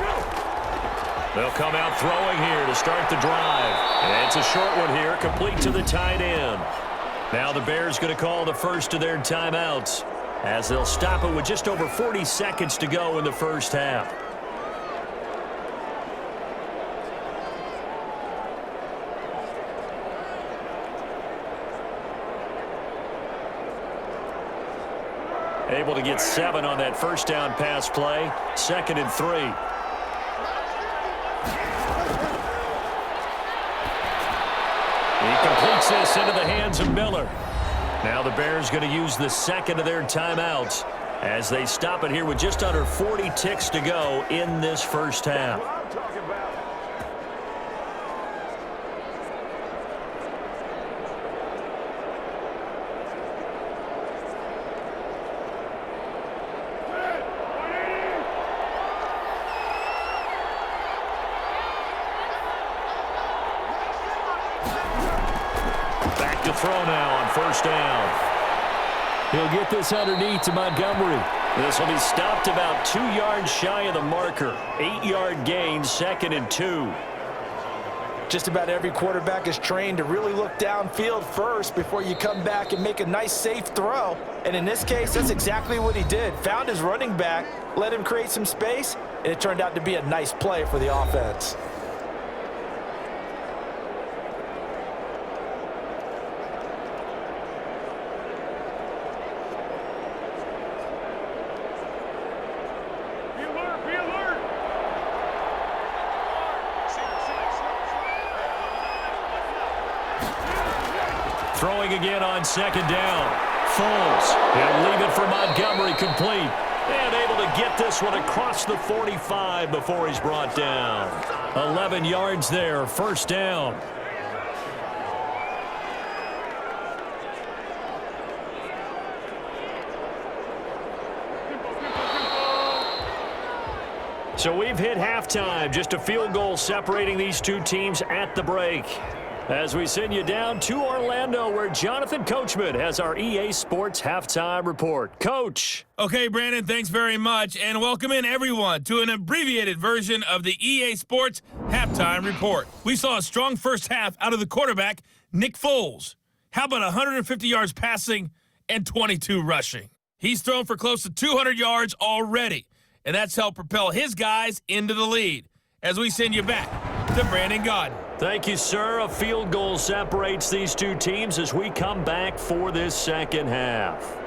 They'll come out throwing here to start the drive. And it's a short one here, complete to the tight end. Now the Bears going to call the first of their timeouts as they'll stop it with just over 40 seconds to go in the first half. Able to get 7 on that first down pass play. 2nd and 3. Kicks this into the hands of Miller. Now the Bears going to use the second of their timeouts as they stop it here with just under 40 ticks to go in this first half. Back to throw now on first down. He'll get this underneath to Montgomery. This will be stopped about 2 yards shy of the marker. 8-yard gain, 2nd and 2. Just about every quarterback is trained to really look downfield first before you come back and make a nice, safe throw. And in this case, that's exactly what he did. Found his running back, let him create some space, and it turned out to be a nice play for the offense. Throwing again on second down. Foles. He'll leave it for Montgomery, complete. And able to get this one across the 45 before he's brought down. 11 yards there, first down. So we've hit halftime. Just a field goal separating these two teams at the break. As we send you down to Orlando, where Jonathan Coachman has our EA Sports Halftime Report. Coach. Okay, Brandon, thanks very much, and welcome in everyone to an abbreviated version of the EA Sports Halftime Report. We saw a strong first half out of the quarterback, Nick Foles. How about 150 yards passing and 22 rushing? He's thrown for close to 200 yards already, and that's helped propel his guys into the lead. As we send you back to Brandon Gaudin. Thank you, sir. A field goal separates these two teams as we come back for this second half.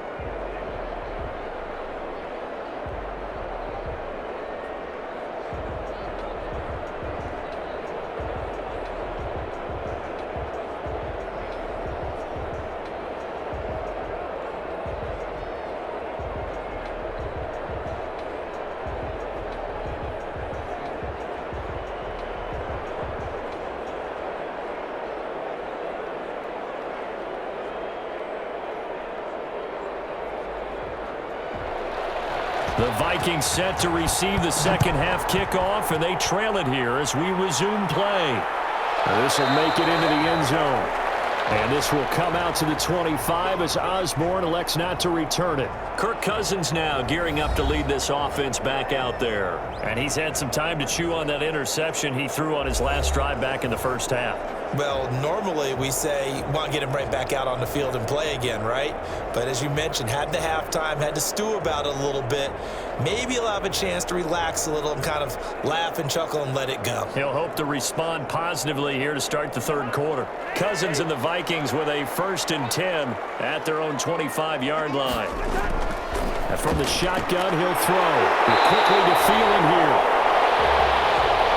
The Vikings set to receive the second half kickoff, and they trail it here as we resume play. This will make it into the end zone. And this will come out to the 25 as Osborne elects not to return it. Kirk Cousins now gearing up to lead this offense back out there. And he's had some time to chew on that interception he threw on his last drive back in the first half. Well, normally we say, want to get him right back out on the field and play again, right? But as you mentioned, had the halftime, had to stew about it a little bit. Maybe he'll have a chance to relax a little and kind of laugh and chuckle and let it go. He'll hope to respond positively here to start the third quarter. Cousins and the Vikings with a 1st and 10 at their own 25-yard line. And from the shotgun, he'll throw. Quickly to Thielen here.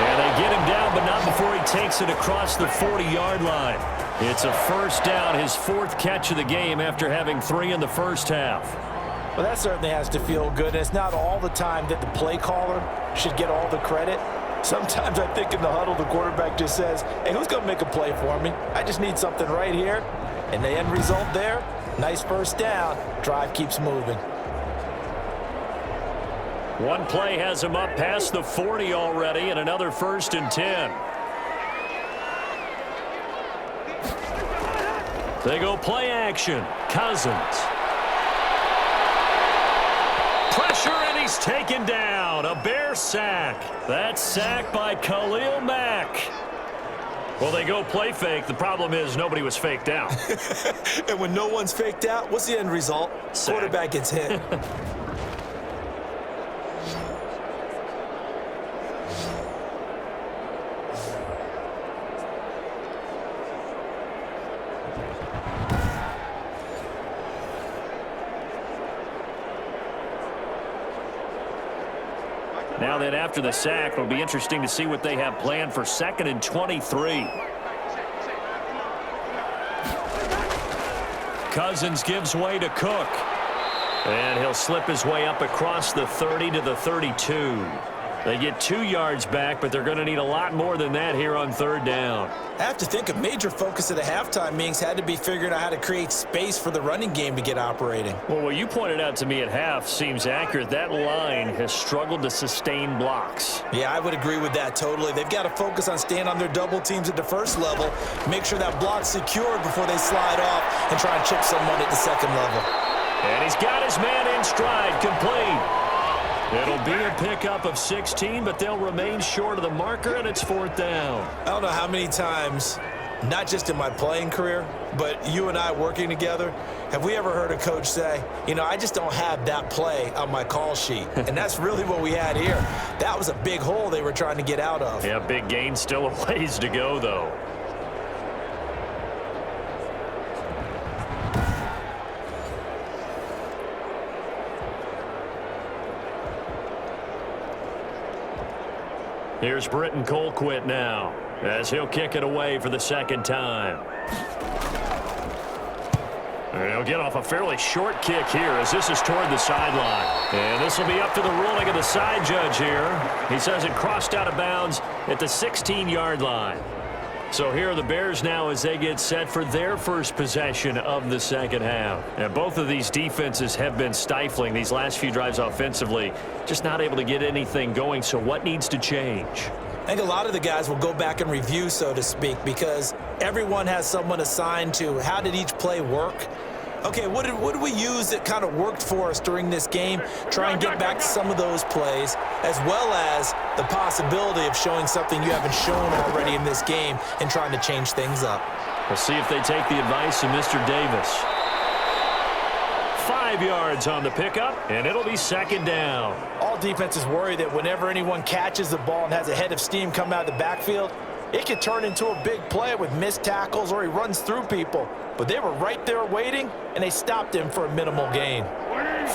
And they get him down, but not before he takes it across the 40-yard line. It's a first down, his 4th catch of the game after having 3 in the first half. Well, that certainly has to feel good. And it's not all the time that the play caller should get all the credit. Sometimes I think in the huddle, the quarterback just says, hey, who's going to make a play for me? I just need something right here. And the end result there, nice first down. Drive keeps moving. One play has him up past the 40 already, and another 1st and 10. They go play action. Cousins. Pressure, and he's taken down. A Bear sack. That's sacked by Khalil Mack. Well, they go play fake. The problem is nobody was faked out. And when no one's faked out, what's the end result? Sack. Quarterback gets hit. Now then, after the sack, it'll be interesting to see what they have planned for 2nd and 23. Cousins gives way to Cook. And he'll slip his way up across the 30 to the 32. They get 2 yards back, but they're going to need a lot more than that here on third down. I have to think a major focus of the halftime meetings had to be figuring out how to create space for the running game to get operating. Well, what you pointed out to me at half seems accurate. That line has struggled to sustain blocks. Yeah, I would agree with that totally. They've got to focus on staying on their double teams at the first level, make sure that block's secured before they slide off and try and chip someone at the second level. And he's got his man in stride, complete. It'll be a pickup of 16, but they'll remain short of the marker, and it's fourth down. I don't know how many times, not just in my playing career, but you and I working together, have we ever heard a coach say, you know, I just don't have that play on my call sheet. And that's really what we had here. That was a big hole they were trying to get out of. Yeah, big gain, still a ways to go, though. Here's Britton Colquitt now, as he'll kick it away for the second time. And he'll get off a fairly short kick here as this is toward the sideline. And this will be up to the ruling of the side judge here. He says it crossed out of bounds at the 16-yard line. So here are the Bears now as they get set for their first possession of the second half. And both of these defenses have been stifling these last few drives offensively, just not able to get anything going. So what needs to change? I think a lot of the guys will go back and review, so to speak, because everyone has someone assigned to how did each play work. Okay, what did we use that kind of worked for us during this game? Try and get back to some of those plays, as well as the possibility of showing something you haven't shown already in this game and trying to change things up. We'll see if they take the advice of Mr. Davis. 5 yards on the pickup, and it'll be second down. All defenses worry that whenever anyone catches the ball and has a head of steam come out of the backfield, it could turn into a big play with missed tackles or he runs through people. But they were right there waiting, and they stopped him for a minimal gain.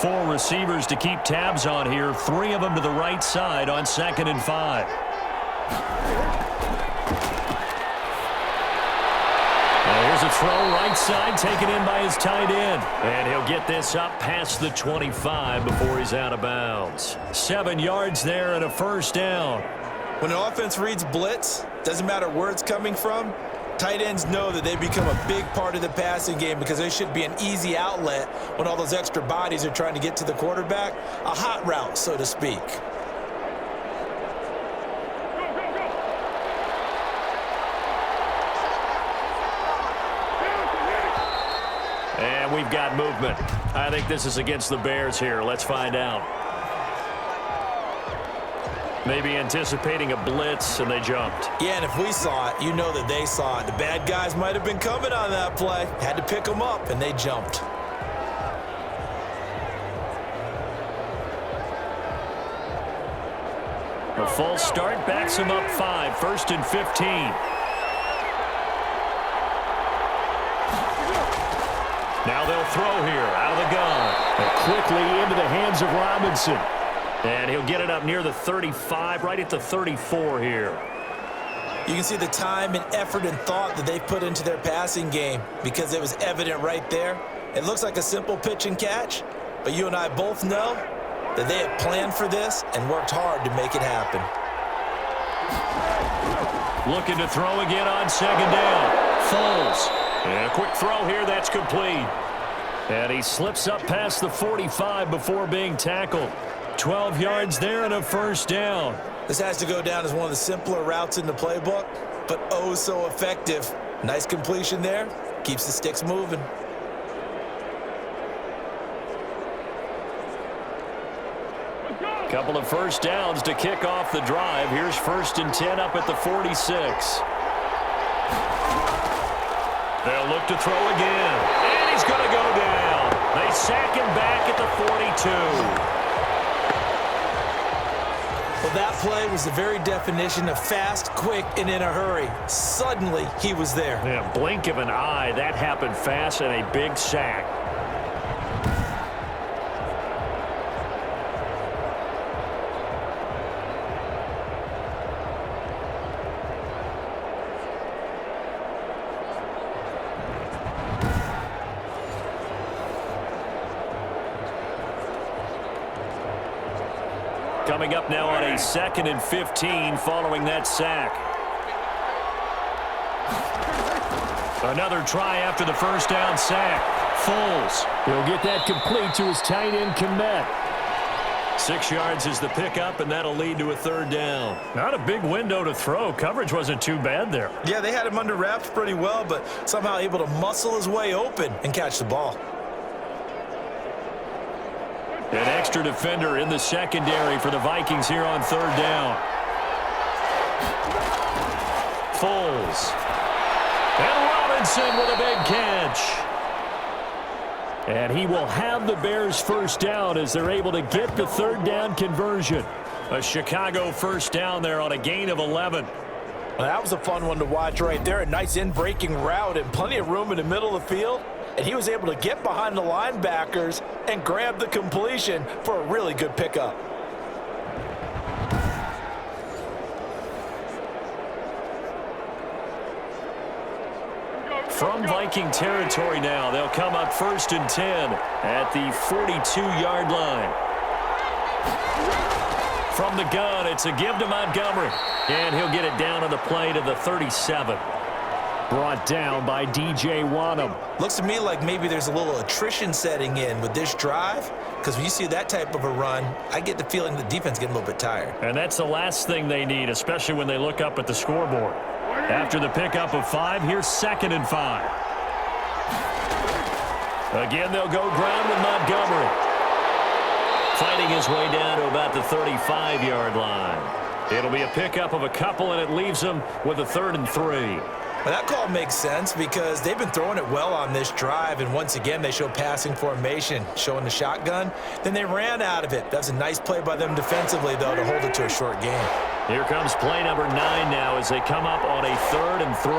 4 receivers to keep tabs on here, 3 of them to the right side on 2nd and 5. Here's a throw right side taken in by his tight end. And he'll get this up past the 25 before he's out of bounds. 7 yards there and a first down. When an offense reads blitz, doesn't matter where it's coming from, tight ends know that they become a big part of the passing game because they should be an easy outlet when all those extra bodies are trying to get to the quarterback. A hot route, so to speak. And we've got movement. I think this is against the Bears here. Let's find out. Maybe anticipating a blitz, and they jumped. Yeah, and if we saw it, you know that they saw it. The bad guys might have been coming on that play. Had to pick them up, and they jumped. A false start backs him up 5, 1st and 15. Now they'll throw here out of the gun. And quickly into the hands of Robinson. And he'll get it up near the 35, right at the 34 here. You can see the time and effort and thought that they put into their passing game because it was evident right there. It looks like a simple pitch and catch, but you and I both know that they had planned for this and worked hard to make it happen. Looking to throw again on 2nd down. Foles. And a quick throw here, that's complete. And he slips up past the 45 before being tackled. 12 yards there and a first down. This has to go down as one of the simpler routes in the playbook, but oh so effective. Nice completion there. Keeps the sticks moving. Couple of first downs to kick off the drive. Here's 1st and 10 up at the 46. They'll look to throw again. And he's going to go down. They sack him back at the 42. Well, that play was the very definition of fast, quick, and in a hurry. Suddenly, he was there. Yeah, blink of an eye. That happened fast and a big sack. Coming up now on a 2nd and 15 following that sack. Another try after the first down sack. Foles. He'll get that complete to his tight end, Kmet. 6 yards is the pickup, and that'll lead to a 3rd down. Not a big window to throw. Coverage wasn't too bad there. Yeah, they had him under wraps pretty well, but somehow able to muscle his way open and catch the ball. An extra defender in the secondary for the Vikings here on 3rd down. Foles. And Robinson with a big catch. And he will have the Bears' first down as they're able to get the 3rd down conversion. A Chicago first down there on a gain of 11. Well, that was a fun one to watch right there. A nice in-breaking route and plenty of room in the middle of the field. And he was able to get behind the linebackers and grab the completion for a really good pickup. From Viking territory now, they'll come up 1st and 10 at the 42-yard line. From the gun, it's a give to Montgomery. And he'll get it down on the play to the 37. Brought down by DJ Wanham. Looks to me like maybe there's a little attrition setting in with this drive, because when you see that type of a run, I get the feeling the defense getting a little bit tired. And that's the last thing they need, especially when they look up at the scoreboard. After the pickup of 5, here's 2nd and 5. Again, they'll go ground with Montgomery. Fighting his way down to about the 35-yard line. It'll be a pickup of a couple, and it leaves them with a 3rd and 3. Well, that call makes sense because they've been throwing it well on this drive, and once again they show passing formation, showing the shotgun. Then they ran out of it. That was a nice play by them defensively, though, to hold it to a short game. Here comes play number 9 now as they come up on a 3rd and 3.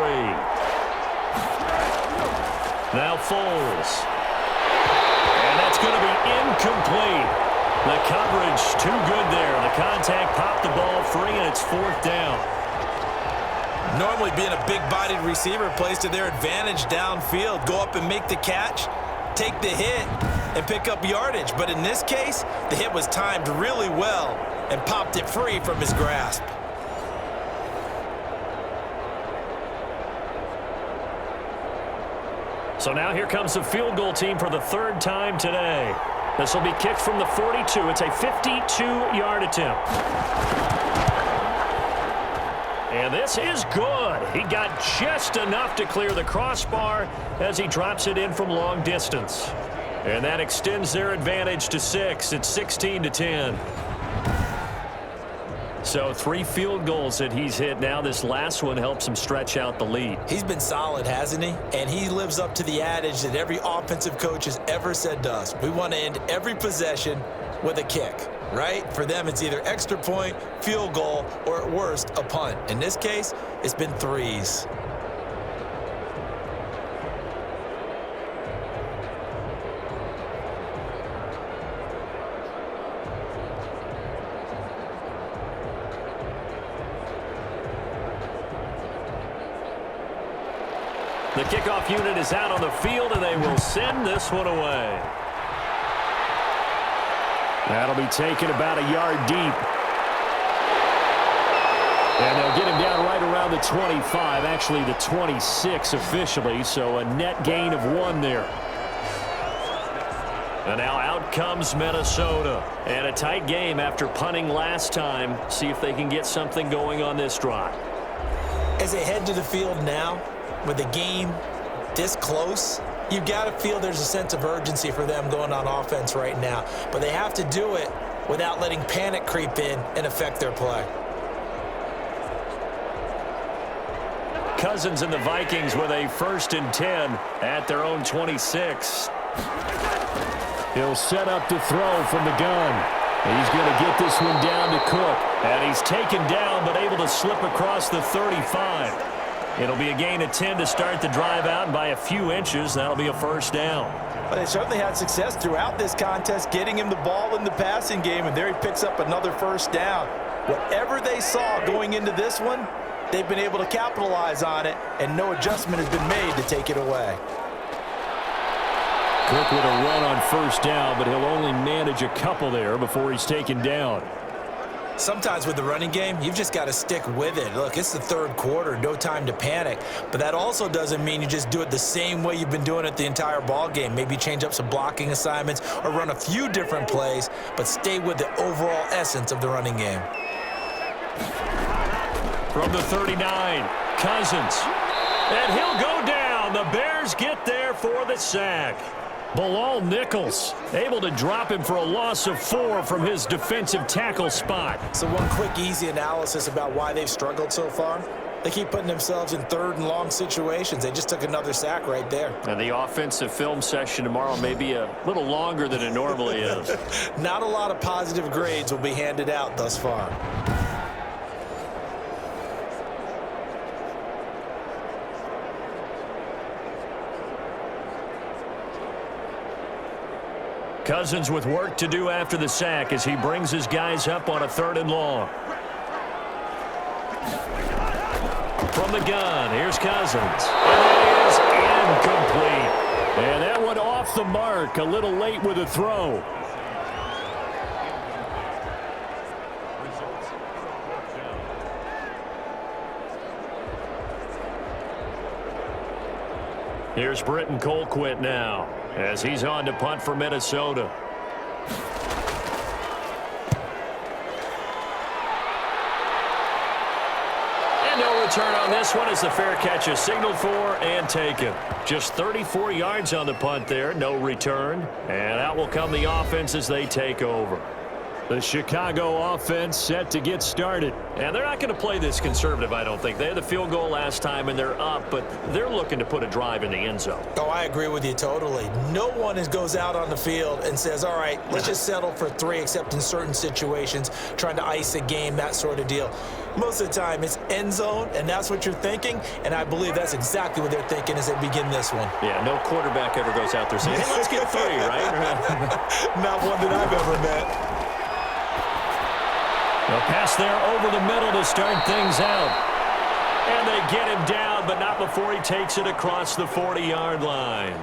Now Foles. And that's going to be incomplete. The coverage too good there. The contact popped the ball free, and it's 4th down. Normally being a big-bodied receiver plays to their advantage downfield. Go up and make the catch, take the hit, and pick up yardage. But in this case, the hit was timed really well and popped it free from his grasp. So now here comes the field goal team for the 3rd time today. This will be kicked from the 42. It's a 52-yard attempt. And this is good. He got just enough to clear the crossbar as he drops it in from long distance. And that extends their advantage to 6. It's 16-10. So 3 field goals that he's hit now. This last one helps him stretch out the lead. He's been solid, hasn't he? And he lives up to the adage that every offensive coach has ever said to us. We want to end every possession with a kick, right? For them, it's either extra point, field goal, or at worst, a punt. In this case, it's been 3s. The kickoff unit is out on the field, and they will send this one away. That'll be taken about a yard deep. And they'll get him down right around the 25, actually the 26 officially, so a net gain of 1 there. And now out comes Minnesota. And a tight game after punting last time. See if they can get something going on this drive. As they head to the field now, with the game this close, you've got to feel there's a sense of urgency for them going on offense right now. But they have to do it without letting panic creep in and affect their play. Cousins and the Vikings with a 1st and 10 at their own 26. He'll set up to throw from the gun. He's going to get this one down to Cook. And he's taken down but able to slip across the 35. It'll be a gain of 10 to start the drive out, and by a few inches, that'll be a 1st down. But they certainly had success throughout this contest, getting him the ball in the passing game, and there he picks up another 1st down. Whatever they saw going into this one, they've been able to capitalize on it, and no adjustment has been made to take it away. Cook with a run on 1st down, but he'll only manage a couple there before he's taken down. Sometimes with the running game, you've just got to stick with it. Look, it's the third quarter, no time to panic. But that also doesn't mean you just do it the same way you've been doing it the entire ball game. Maybe change up some blocking assignments or run a few different plays, but stay with the overall essence of the running game. From the 39, Cousins. And he'll go down. The Bears get there for the sack. Bilal Nichols able to drop him for a loss of 4 from his defensive tackle spot. So one quick, easy analysis about why they've struggled so far. They keep putting themselves in third and long situations. They just took another sack right there. And the offensive film session tomorrow may be a little longer than it normally is. Not a lot of positive grades will be handed out thus far. Cousins with work to do after the sack as he brings his guys up on a 3rd and long. From the gun, here's Cousins. And it is incomplete. And that one off the mark, a little late with a throw. Here's Britton Colquitt now as he's on to punt for Minnesota. And no return on this one as the fair catch is signaled for and taken. Just 34 yards on the punt there, no return. And out will come the offense as they take over. The Chicago offense set to get started. And they're not going to play this conservative, I don't think. They had the field goal last time, and they're up, but they're looking to put a drive in the end zone. Oh, I agree with you totally. No one goes out on the field and says, all right, let's just settle for 3, except in certain situations, trying to ice a game, that sort of deal. Most of the time, it's end zone, and that's what you're thinking, and I believe that's exactly what they're thinking as they begin this one. Yeah, no quarterback ever goes out there saying, hey, let's get 3, right? Not one that I've ever met. A pass there over the middle to start things out. And they get him down, but not before he takes it across the 40-yard line.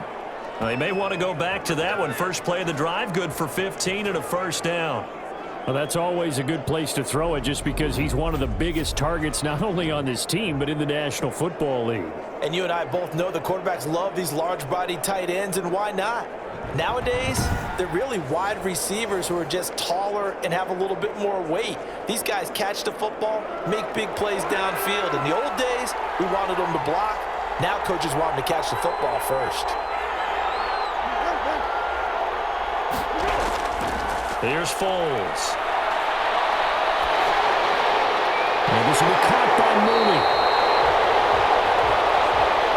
Well, they may want to go back to that one. First play of the drive, good for 15 and a first down. Well, that's always a good place to throw it just because he's one of the biggest targets not only on this team but in the National Football League. And you and I both know the quarterbacks love these large-bodied tight ends, and why not? Nowadays, they're really wide receivers who are just taller and have a little bit more weight. These guys catch the football, make big plays downfield. In the old days, we wanted them to block. Now coaches want them to catch the football first. Here's Foles. And this will be caught by Mooney.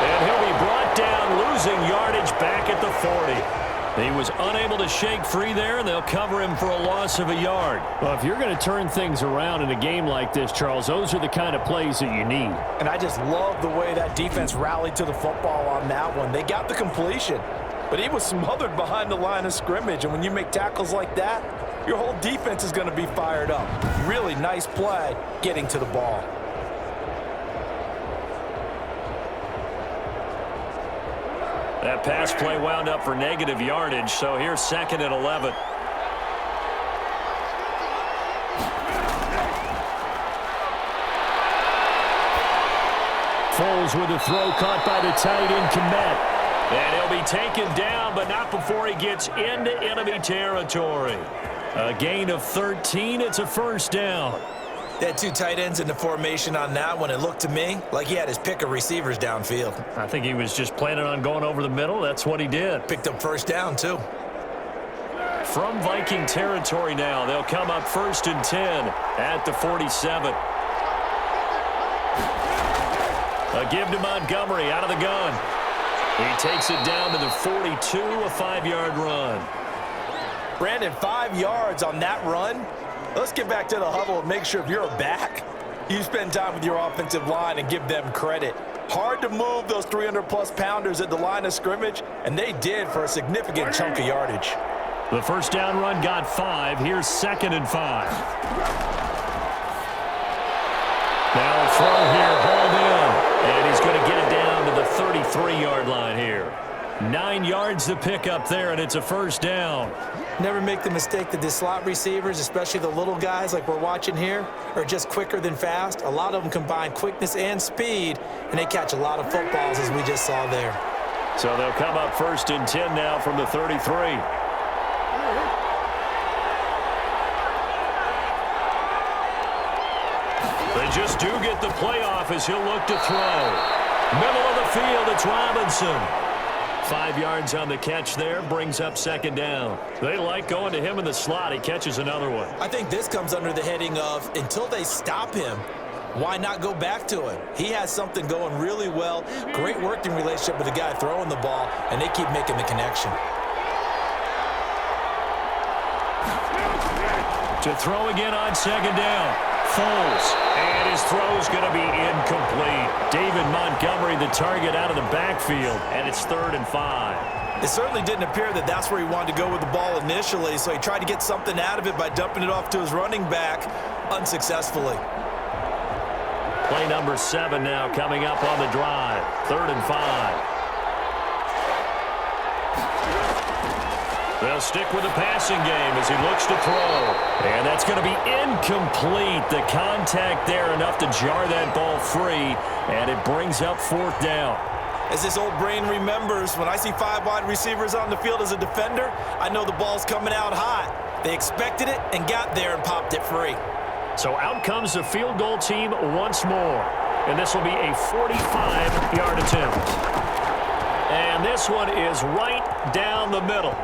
And he'll be brought down, losing yardage back at the 40. He was unable to shake free there, and they'll cover him for a loss of a yard. Well, if you're going to turn things around in a game like this, Charles, those are the kind of plays that you need. And I just love the way that defense rallied to the football on that one. They got the completion, but he was smothered behind the line of scrimmage. And when you make tackles like that, your whole defense is going to be fired up. Really nice play getting to the ball. That pass play wound up for negative yardage, so here's 2nd and 11. Foles with a throw caught by the tight end, Kmet. And he'll be taken down, but not before he gets into enemy territory. A gain of 13, it's a first down. They had 2 tight ends in the formation on that one. It looked to me like he had his pick of receivers downfield. I think he was just planning on going over the middle. That's what he did. Picked up first down, too. From Viking territory now, they'll come up 1st and 10 at the 47. A give to Montgomery out of the gun. He takes it down to the 42, a 5-yard run. Brandon, 5 yards on that run. Let's get back to the huddle and make sure if you're a back, you spend time with your offensive line and give them credit. Hard to move those 300-plus pounders at the line of scrimmage, and they did for a significant chunk of yardage. The first down run got 5. Here's 2nd and 5. Now a throw here, hauled in, and he's going to get it down to the 33-yard line here. 9 yards to pick up there, and it's a first down. Never make the mistake that the slot receivers, especially the little guys like we're watching here, are just quicker than fast. A lot of them combine quickness and speed, and they catch a lot of footballs, as we just saw there. So they'll come up 1st and 10 now from the 33. They just do get the playoff as he'll look to throw. Middle of the field, it's Robinson. 5 yards on the catch there, brings up 2nd down. They like going to him in the slot. He catches another one. I think this comes under the heading of, until they stop him, why not go back to him? He has something going really well. Great working relationship with the guy throwing the ball, and they keep making the connection. To throw again on 2nd down. Foles, and his throw's going to be incomplete. David Montgomery, the target out of the backfield, and it's 3rd and 5. It certainly didn't appear that that's where he wanted to go with the ball initially, so he tried to get something out of it by dumping it off to his running back unsuccessfully. Play number 7 now coming up on the drive. 3rd and 5. They'll stick with the passing game as he looks to throw. And that's going to be incomplete. The contact there enough to jar that ball free, and it brings up 4th down. As this old brain remembers, when I see 5 wide receivers on the field as a defender, I know the ball's coming out hot. They expected it and got there and popped it free. So out comes the field goal team once more. And this will be a 45-yard attempt. And this one is right down the middle.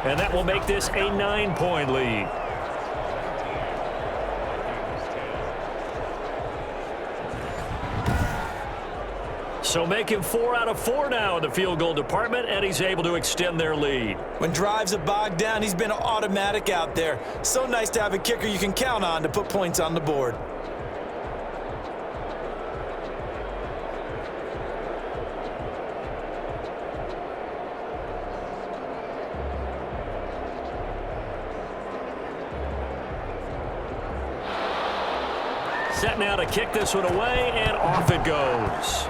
And that will make this a 9-point lead. So making 4 out of 4 now in the field goal department, and he's able to extend their lead. When drives are bogged down, he's been automatic out there. So nice to have a kicker you can count on to put points on the board. Set now to kick this one away, and off it goes.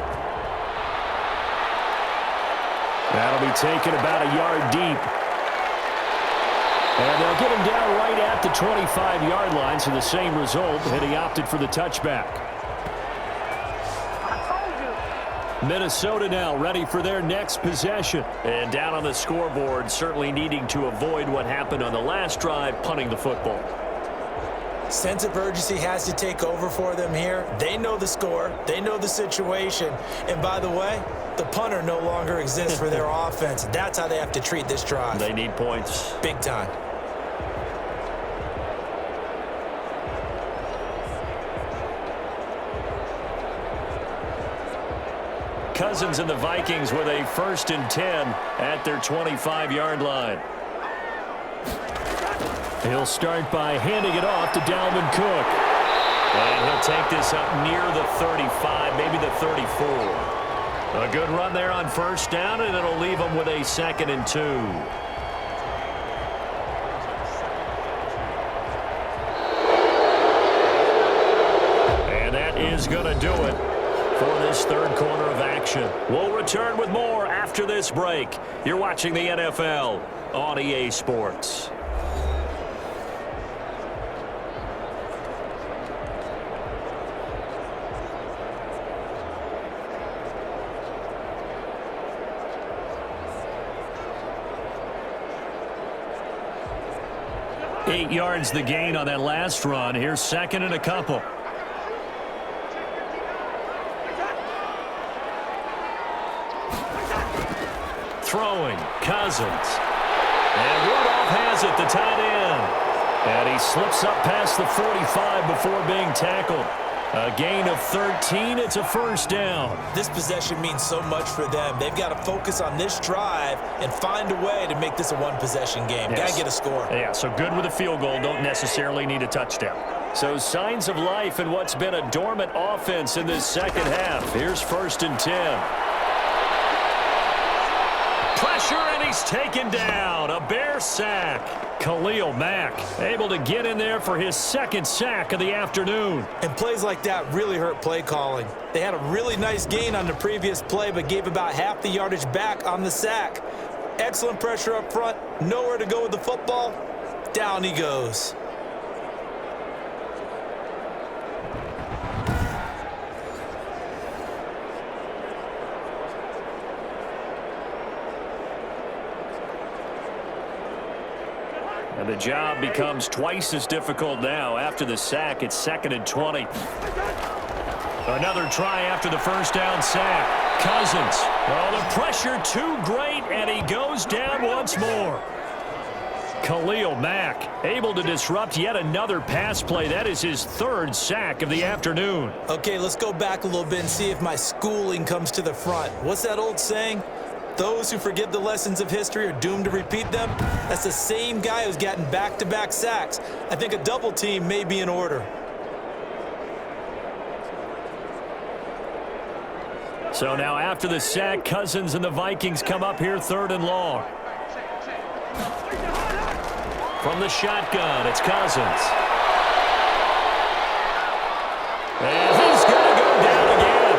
That'll be taken about a yard deep. And they'll get him down right at the 25-yard line, so the same result, and he opted for the touchback. Minnesota now ready for their next possession. And down on the scoreboard, certainly needing to avoid what happened on the last drive, punting the football. Sense of urgency has to take over for them here. They know the score. They know the situation. And by the way, the punter no longer exists for their offense. That's how they have to treat this drive. They need points. Big time. Cousins and the Vikings with a 1st and 10 at their 25-yard line. He'll start by handing it off to Dalvin Cook. And he'll take this up near the 35, maybe the 34. A good run there on 1st down, and it'll leave him with a 2nd and 2. And that is going to do it for this 3rd quarter of action. We'll return with more after this break. You're watching the NFL on EA Sports. Eight yards the gain on that last run. Here's 2nd and a couple. Throwing, Cousins. And Rudolph has it, the tight end. And he slips up past the 45 before being tackled. A gain of 13. It's a 1st down. This possession means so much for them. They've got to focus on this drive and find a way to make this a one-possession game. Yes. Got to get a score. Yeah, so good with a field goal. Don't necessarily need a touchdown. So signs of life in what's been a dormant offense in this 2nd half. Here's 1st and 10. pressure, and he's taken down. A Bear sack. Khalil Mack able to get in there for his second sack of the afternoon. And plays like that really hurt play calling. They had a really nice gain on the previous play, but gave about half the yardage back on the sack. Excellent pressure up front. Nowhere to go with the football. Down he goes. And the job becomes twice as difficult now. After the sack, it's 2nd and 20. Another try after the first down sack. Cousins. Oh, the pressure too great, and he goes down once more. Khalil Mack able to disrupt yet another pass play. That is his 3rd sack of the afternoon. Okay, let's go back a little bit and see if my schooling comes to the front. What's that old saying? Those who forget the lessons of history are doomed to repeat them. That's the same guy who's gotten back-to-back sacks. I think a double team may be in order. So now after the sack, Cousins and the Vikings come up here 3rd and long. From the shotgun, it's Cousins. And he's going to go down again.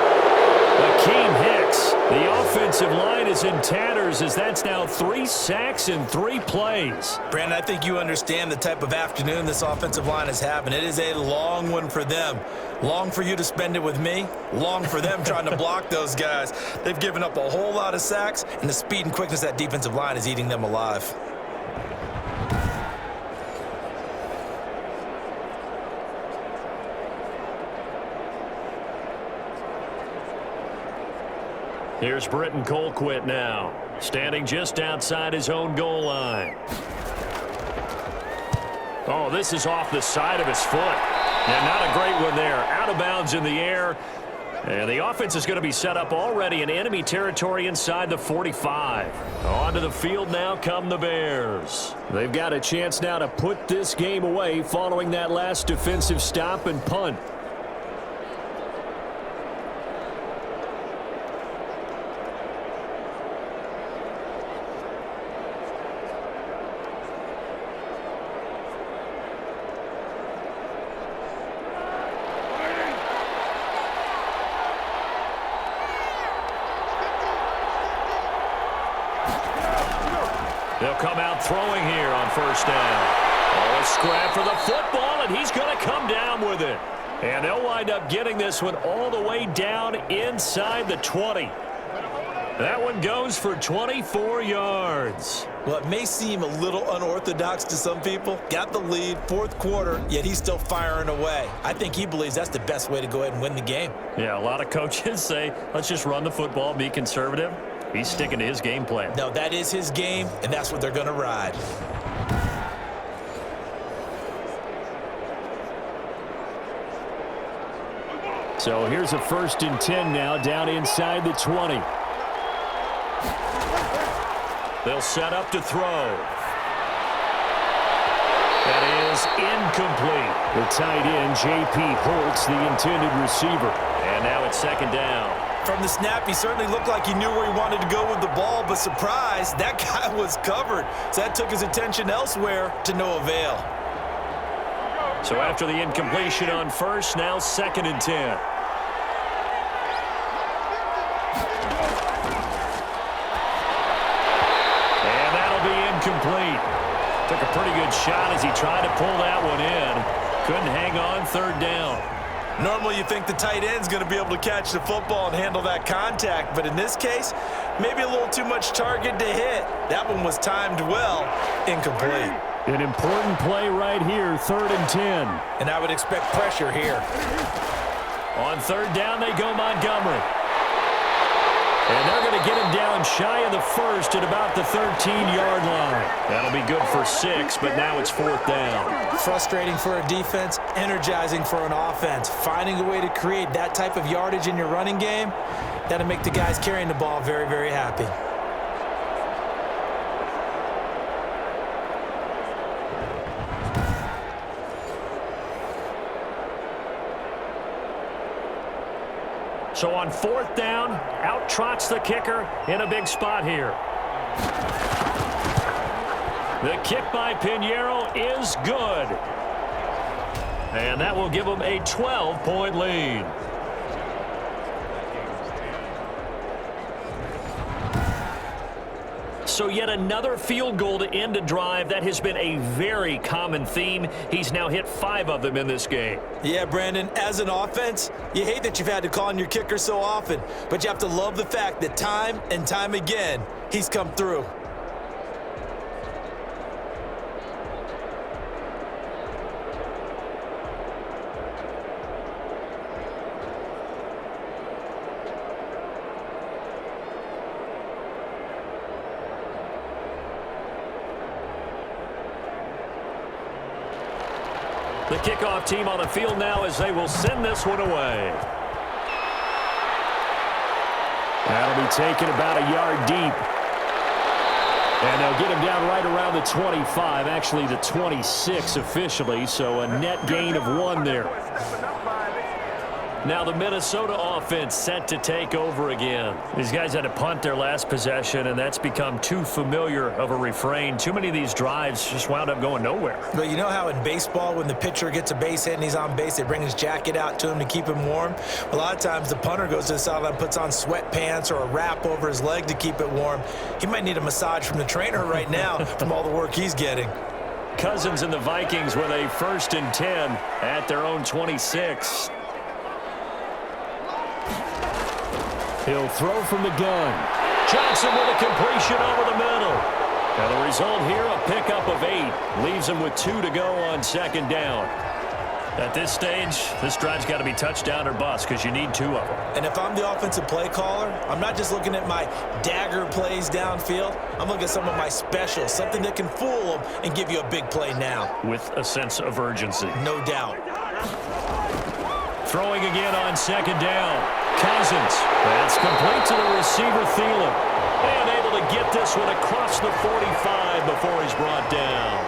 Akeem Hicks. The offensive line is in tatters as that's now 3 sacks in 3 plays. Brandon, I think you understand the type of afternoon this offensive line is having. It is a long one for them. Long for you to spend it with me. Long for them trying to block those guys. They've given up a whole lot of sacks, and the speed and quickness of that defensive line is eating them alive. Here's Britton Colquitt now, standing just outside his own goal line. Oh, this is off the side of his foot. And not a great one there. Out of bounds in the air. And the offense is going to be set up already in enemy territory inside the 45. Onto the field now come the Bears. They've got a chance now to put this game away following that last defensive stop and punt. They'll come out throwing here on 1st down. Oh, a scrap for the football, and he's going to come down with it. And they'll wind up getting this one all the way down inside the 20. That one goes for 24 yards. Well, it may seem a little unorthodox to some people. Got the lead, 4th quarter, yet he's still firing away. I think he believes that's the best way to go ahead and win the game. Yeah, a lot of coaches say, let's just run the football, be conservative. He's sticking to his game plan. No, that is his game, and that's what they're going to ride. So here's a 1st and 10 now down inside the 20. They'll set up to throw. That is incomplete. The tight end, J.P. Holtz, the intended receiver. And now it's 2nd down. From the snap, he certainly looked like he knew where he wanted to go with the ball, but surprise, that guy was covered. So that took his attention elsewhere to no avail. So after the incompletion on 1st, now 2nd and 10. And that'll be incomplete. Took a pretty good shot as he tried to pull that one in. Couldn't hang on 3rd down. Normally you think the tight end's going to be able to catch the football and handle that contact, but in this case, maybe a little too much target to hit. That one was timed well, incomplete. An important play right here, 3rd and 10. And I would expect pressure here. On 3rd down, they go Montgomery. And they're going to get him down shy of the 1st at about the 13-yard line. That'll be good for 6, but now it's 4th down. Frustrating for a defense, energizing for an offense. Finding a way to create that type of yardage in your running game, that'll make the guys carrying the ball very, very happy. So on 4th down, out trots the kicker in a big spot here. The kick by Pinheiro is good. And that will give them a 12-point lead. So yet another field goal to end a drive. That has been a very common theme. He's now hit 5 of them in this game. Yeah, Brandon, as an offense, you hate that you've had to call on your kicker so often, but you have to love the fact that time and time again, he's come through. The kickoff team on the field now as they will send this one away. That'll be taken about a yard deep. And they'll get him down right around the 25, actually the 26 officially, so a net gain of 1 there. Now the Minnesota offense set to take over again. These guys had to punt their last possession, and that's become too familiar of a refrain. Too many of these drives just wound up going nowhere. But you know how in baseball, when the pitcher gets a base hit and he's on base, they bring his jacket out to him to keep him warm? A lot of times the punter goes to the sideline, puts on sweatpants or a wrap over his leg to keep it warm. He might need a massage from the trainer right now from all the work he's getting. Cousins and the Vikings with a 1st and 10 at their own 26. He'll throw from the gun. Johnson with a completion over the middle. And the result here, a pickup of 8. Leaves him with 2 to go on 2nd down. At this stage, this drive's got to be touchdown or bust because you need 2 of them. And if I'm the offensive play caller, I'm not just looking at my dagger plays downfield. I'm looking at some of my specials, something that can fool them and give you a big play now. With a sense of urgency. No doubt. Throwing again on 2nd down. Cousins. That's complete to the receiver, Thielen. And able to get this one across the 45 before he's brought down.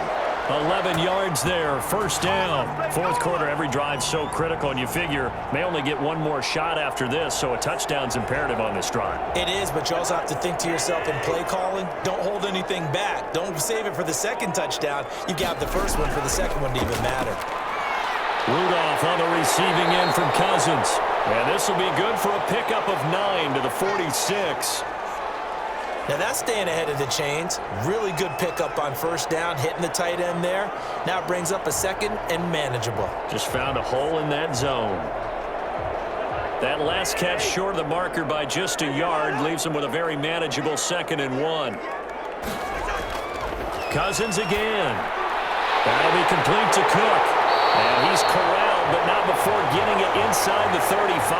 11 yards there, 1st down. 4th quarter, every drive so critical, and you figure may only get 1 more shot after this, so a touchdown's imperative on this drive. It is, but you also have to think to yourself in play calling, don't hold anything back. Don't save it for the 2nd touchdown. You got the 1st one for the 2nd one to even matter. Rudolph on the receiving end from Cousins. And this will be good for a pickup of 9 to the 46. Now that's staying ahead of the chains. Really good pickup on 1st down, hitting the tight end there. Now it brings up a 2nd and manageable. Just found a hole in that zone. That last catch short of the marker by just a yard leaves him with a very manageable 2nd and 1. Cousins again. That'll be complete to Cook. And he's corralled, but not before getting it inside the 35.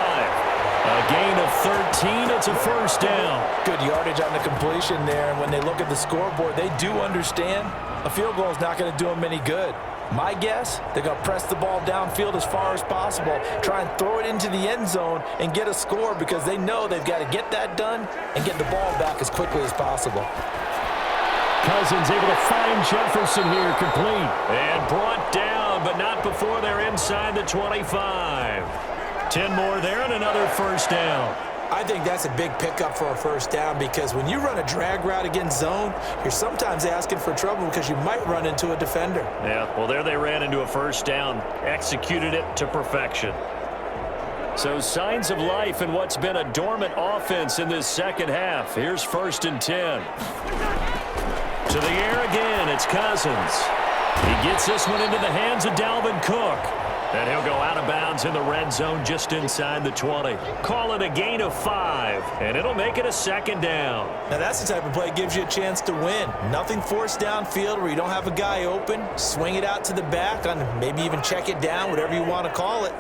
A gain of 13. It's a 1st down. Good yardage on the completion there. And when they look at the scoreboard, they do understand a field goal is not going to do them any good. My guess, they're going to press the ball downfield as far as possible, try and throw it into the end zone and get a score because they know they've got to get that done and get the ball back as quickly as possible. Cousins able to find Jefferson here, complete. And brought down, but not before they're inside the 25. 10 more there and another 1st down. I think that's a big pickup for a 1st down because when you run a drag route against zone, you're sometimes asking for trouble because you might run into a defender. Yeah, well, there they ran into a 1st down, executed it to perfection. So signs of life in what's been a dormant offense in this 2nd half. Here's 1st and 10. To the air again, it's Cousins. He gets this one into the hands of Dalvin Cook. And he'll go out of bounds in the red zone just inside the 20. Call it a gain of 5, and it'll make it a 2nd down. Now that's the type of play that gives you a chance to win. Nothing forced downfield where you don't have a guy open. Swing it out to the back, on maybe even check it down, whatever you want to call it.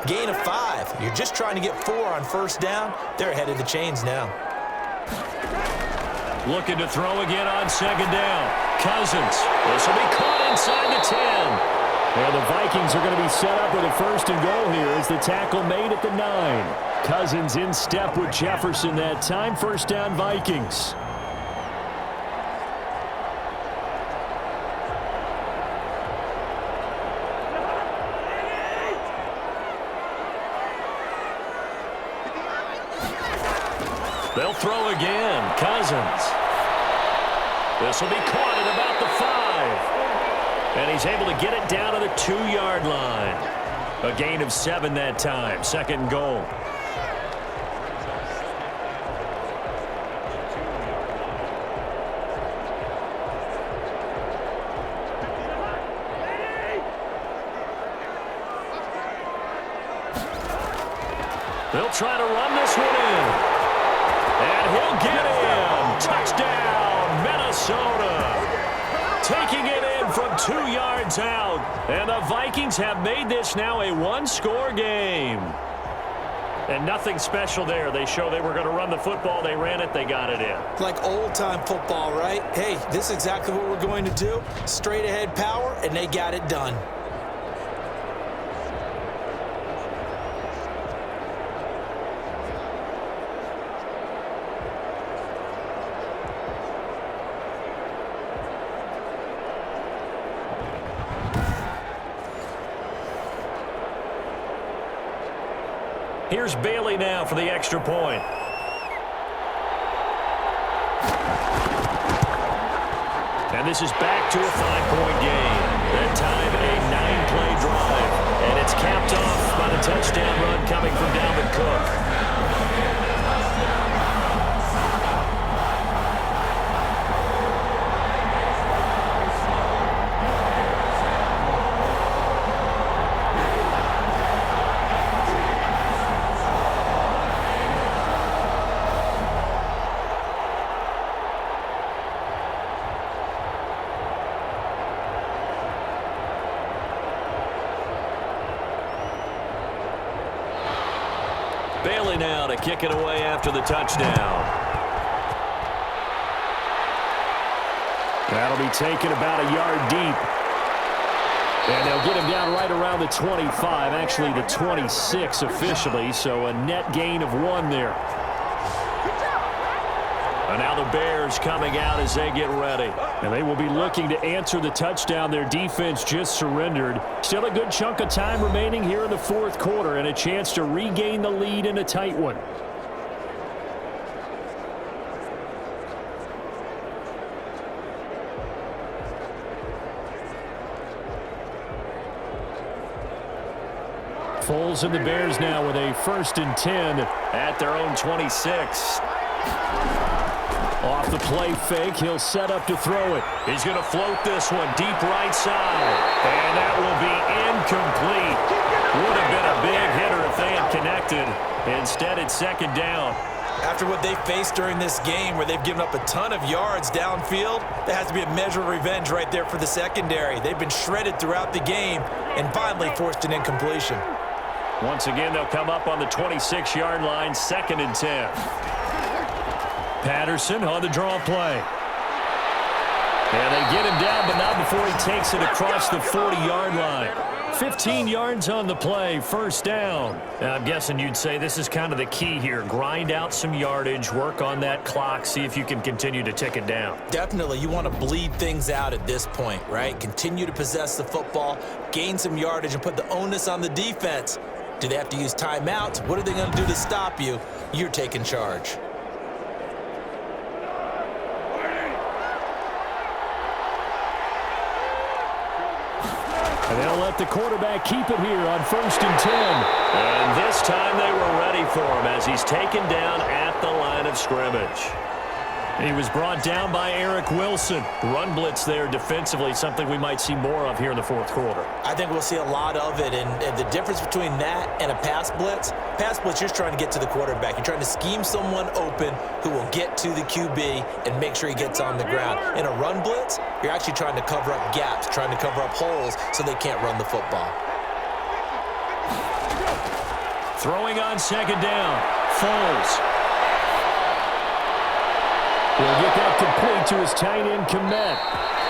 Gain of 5. You're just trying to get 4 on 1st down. They're ahead of the chains now. Looking to throw again on 2nd down. Cousins. This will be caught inside the 10. And the Vikings are going to be set up with a 1st and goal here as the tackle made at the 9. Cousins in step with Jefferson that time. 1st down, Vikings. They'll throw again. Cousins. This will be caught at about the 5. And he's able to get it down to the 2-yard line. A gain of 7 that time. 2nd and goal. They'll try to run this one in. And he'll get in. Touchdown, Minnesota. Taking it in from 2 yards out. And the Vikings have made this now a 1-score game. And nothing special there. They show they were going to run the football. They ran it. They got it in. Like old-time football, right? Hey, this is exactly what we're going to do. Straight-ahead power, and they got it done. Here's Bailey now for the extra point. And this is back to a 5-point game. That time a 9-play drive. And it's capped off by the touchdown run coming from Dalvin Cook. Bailey now to kick it away after the touchdown. That'll be taken about a yard deep. And they'll get him down right around the 25, actually the 26 officially, so a net gain of 1 there. And now the Bears coming out as they get ready. And they will be looking to answer the touchdown their defense just surrendered. Still a good chunk of time remaining here in the 4th quarter and a chance to regain the lead in a tight one. Foles and the Bears now with a 1st and 10 at their own 26. Off the play fake, he'll set up to throw it. He's going to float this one deep right side. And that will be incomplete. Would have been a big hitter if they had connected. Instead, it's 2nd down. After what they faced during this game where they've given up a ton of yards downfield, there has to be a measure of revenge right there for the secondary. They've been shredded throughout the game and finally forced an incompletion. Once again, they'll come up on the 26-yard line, 2nd and 10. Patterson on the draw play. And they get him down, but not before he takes it across the 40-yard line. 15 yards on the play, 1st down. Now, I'm guessing you'd say this is kind of the key here. Grind out some yardage, work on that clock, see if you can continue to tick it down. Definitely, you want to bleed things out at this point, right? Continue to possess the football, gain some yardage, and put the onus on the defense. Do they have to use timeouts? What are they going to do to stop you? You're taking charge. And they'll let the quarterback keep it here on 1st and 10. And this time they were ready for him as he's taken down at the line of scrimmage. He was brought down by Eric Wilson. Run blitz there defensively, something we might see more of here in the 4th quarter. I think we'll see a lot of it, and the difference between that and a pass blitz, you're trying to get to the quarterback. You're trying to scheme someone open who will get to the QB and make sure he gets on the ground. In a run blitz, you're actually trying to cover up gaps, trying to cover up holes so they can't run the football. Throwing on 2nd down, Foles. He'll get that complete to his tight end, Komet.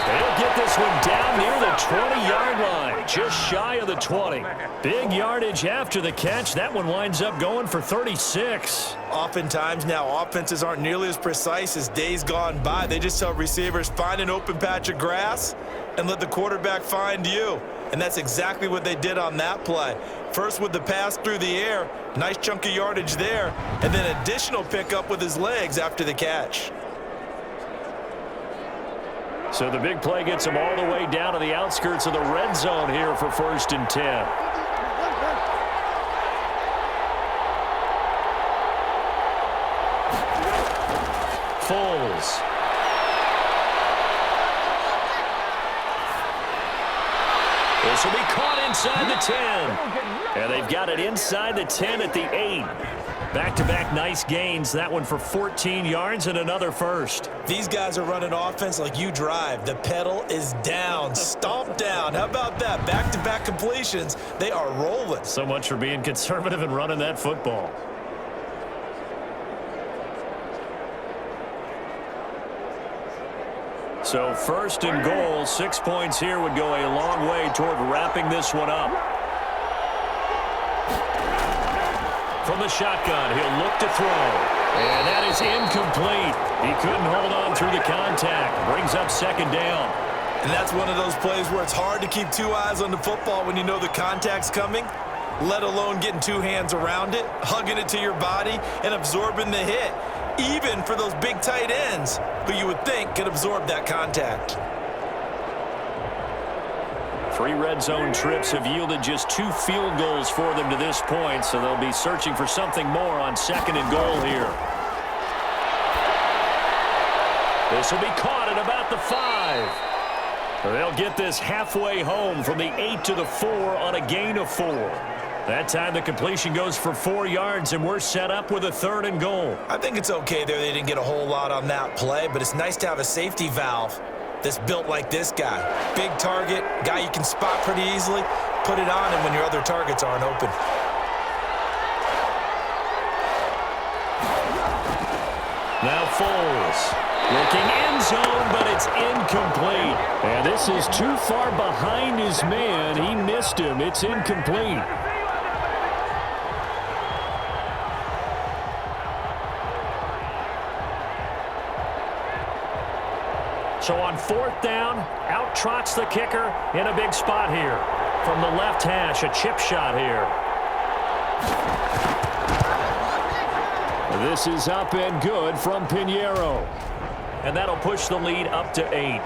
He'll get this one down near the 20-yard line, just shy of the 20. Big yardage after the catch. That one winds up going for 36. Oftentimes now, offenses aren't nearly as precise as days gone by. They just tell receivers, find an open patch of grass and let the quarterback find you. And that's exactly what they did on that play. First with the pass through the air, nice chunk of yardage there, and then additional pickup with his legs after the catch. So the big play gets them all the way down to the outskirts of the red zone here for 1st and 10. Foles. This will be caught inside the 10. And they've got it inside the 10 at the 8. Back-to-back nice gains. That one for 14 yards and another first. These guys are running offense like you drive. The pedal is down, stomped down. How about that? Back-to-back completions. They are rolling. So much for being conservative and running that football. So 1st and goal, 6 points here would go a long way toward wrapping this one up. From the shotgun, he'll look to throw. And that is incomplete. He couldn't hold on through the contact. Brings up 2nd down. And that's one of those plays where it's hard to keep 2 eyes on the football when you know the contact's coming, let alone getting 2 hands around it, hugging it to your body, and absorbing the hit. Even for those big tight ends who you would think could absorb that contact. 3 red zone trips have yielded just 2 field goals for them to this point, so they'll be searching for something more on 2nd and goal here. This will be caught at about the 5. They'll get this halfway home from the 8 to the 4 on a gain of 4. That time the completion goes for 4 yards, and we're set up with a 3rd and goal. I think it's okay there. They didn't get a whole lot on that play, but it's nice to have a safety valve that's built like this guy. Big target, guy you can spot pretty easily. Put it on him when your other targets aren't open. Now Foles. Looking end zone, but it's incomplete. And this is too far behind his man. He missed him. It's incomplete. So on 4th down, out trots the kicker in a big spot here. From the left hash, a chip shot here. This is up and good from Pinheiro. And that'll push the lead up to 8.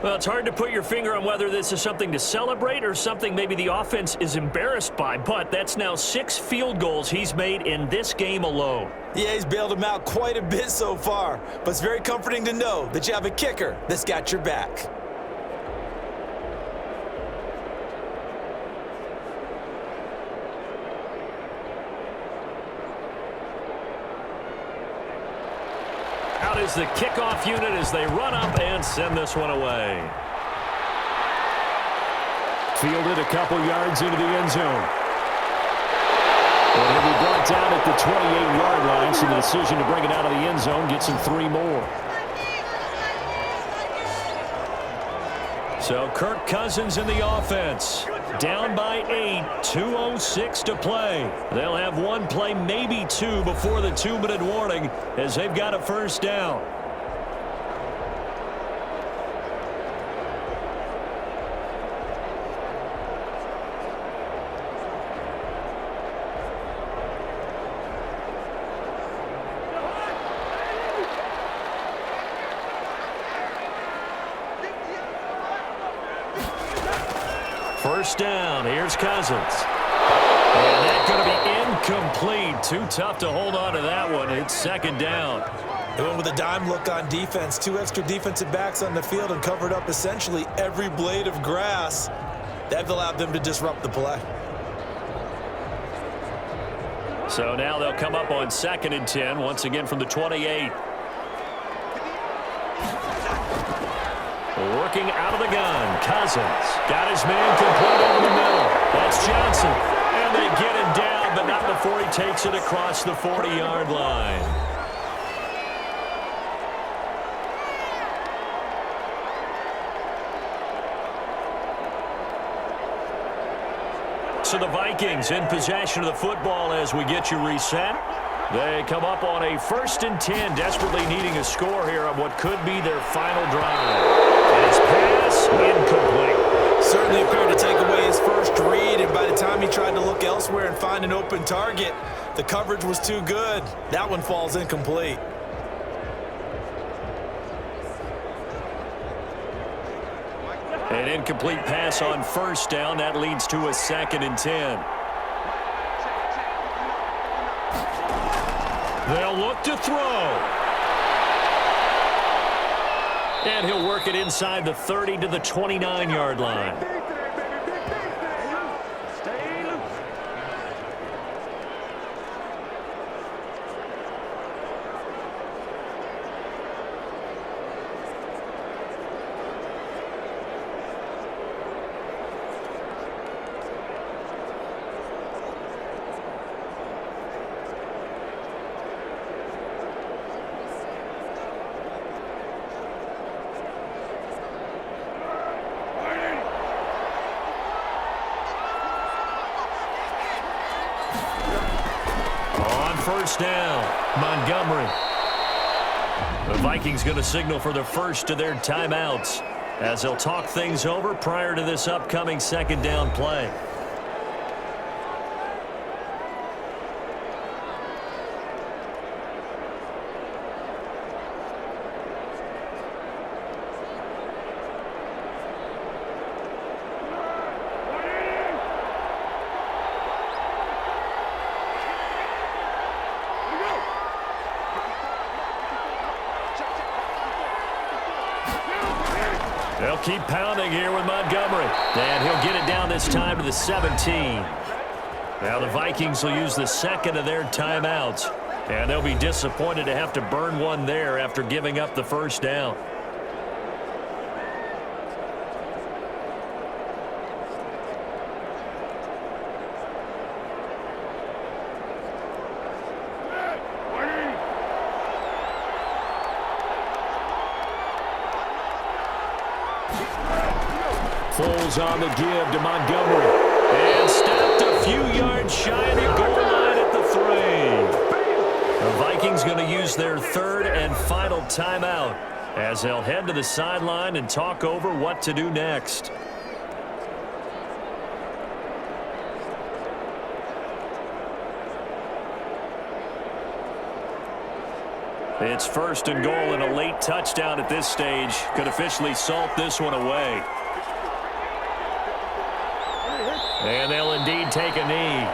Well, it's hard to put your finger on whether this is something to celebrate or something maybe the offense is embarrassed by, but that's now 6 field goals he's made in this game alone. Yeah, he's bailed him out quite a bit so far, but it's very comforting to know that you have a kicker that's got your back. Out is the kickoff unit as they run up and send this one away. Fielded a couple yards into the end zone. And he'll be brought down at the 28-yard line, so the decision to bring it out of the end zone gets him 3 more. So Kirk Cousins in the offense. Down by 8, 2:06 to play. They'll have 1 play, maybe 2, before the 2-minute warning as they've got a 1st down. First down, here's Cousins. And that's going to be incomplete. Too tough to hold on to that one. It's 2nd down. They went with a dime look on defense. 2 extra defensive backs on the field and covered up essentially every blade of grass. That allowed them to disrupt the play. So now they'll come up on 2nd and 10, once again from the 28. Working out of the gun, Cousins got his man complete over the middle. That's Johnson, and they get him down, but not before he takes it across the 40-yard line. So the Vikings in possession of the football as we get you reset. They come up on a 1st and 10, desperately needing a score here on what could be their final drive. And his pass incomplete. Certainly appeared to take away his first read, and by the time he tried to look elsewhere and find an open target. The coverage was too good. That one falls incomplete. An incomplete pass on first down. That leads to a 2nd and 10. They'll look to throw. And he'll work it inside the 30 to the 29-yard line. First down, Montgomery. The Vikings going to signal for the first of their timeouts as they'll talk things over prior to this upcoming 2nd down play. They'll keep pounding here with Montgomery. And he'll get it down this time to the 17. Now the Vikings will use the 2nd of their timeouts. And they'll be disappointed to have to burn one there after giving up the first down. Foles on the give to Montgomery. And stopped a few yards shy of the goal line at the 3. The Vikings going to use their 3rd and final timeout as they'll head to the sideline and talk over what to do next. It's 1st and goal, and a late touchdown at this stage could officially salt this one away. And they'll indeed take a knee.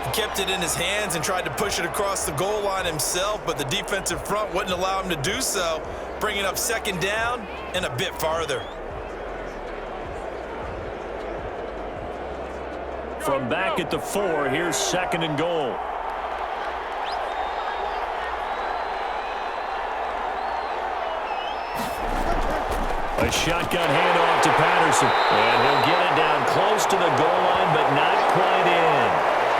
He kept it in his hands and tried to push it across the goal line himself, but the defensive front wouldn't allow him to do so, bringing up 2nd down and a bit farther. From back at the 4, here's 2nd and goal. A shotgun handoff to Patterson. And he'll get it down close to the goal line, but not quite in.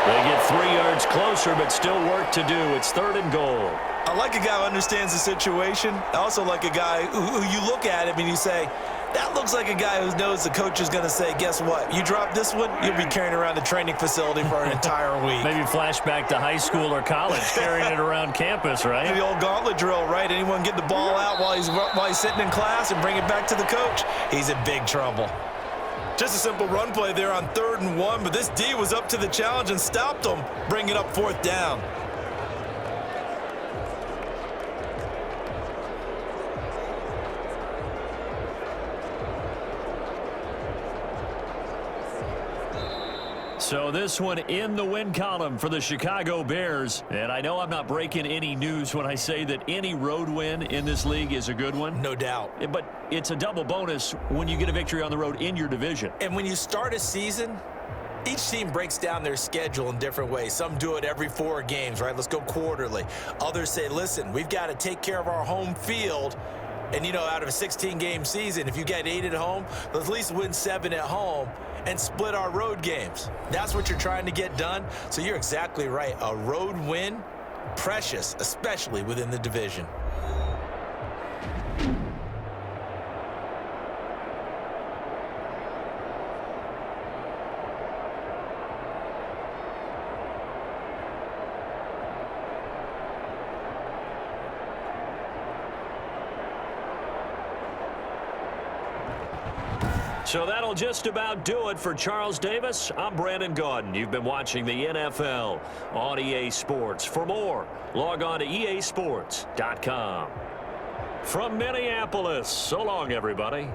They get 3 yards closer, but still work to do. It's 3rd and goal. I like a guy who understands the situation. I also like a guy who you look at him and you say, that looks like a guy who knows the coach is going to say, guess what? You drop this one, you'll be carrying around the training facility for an entire week. Maybe flashback to high school or college, carrying it around campus, right? Maybe the old gauntlet drill, right? Anyone get the ball out while he's sitting in class and bring it back to the coach? He's in big trouble. Just a simple run play there on 3rd and 1, but this D was up to the challenge and stopped him, bringing up 4th down. So this one in the win column for the Chicago Bears. And I know I'm not breaking any news when I say that any road win in this league is a good one. No doubt. But it's a double bonus when you get a victory on the road in your division. And when you start a season, each team breaks down their schedule in different ways. Some do it every 4 games, right? Let's go quarterly. Others say, listen, we've got to take care of our home field. And, you know, out of a 16-game season, if you get 8 at home, let's at least win 7 at home and split our road games. That's what you're trying to get done. So you're exactly right. A road win, precious, especially within the division. So that'll just about do it for Charles Davis. I'm Brandon Gaudin. You've been watching the NFL on EA Sports. For more, log on to easports.com. From Minneapolis, so long, everybody.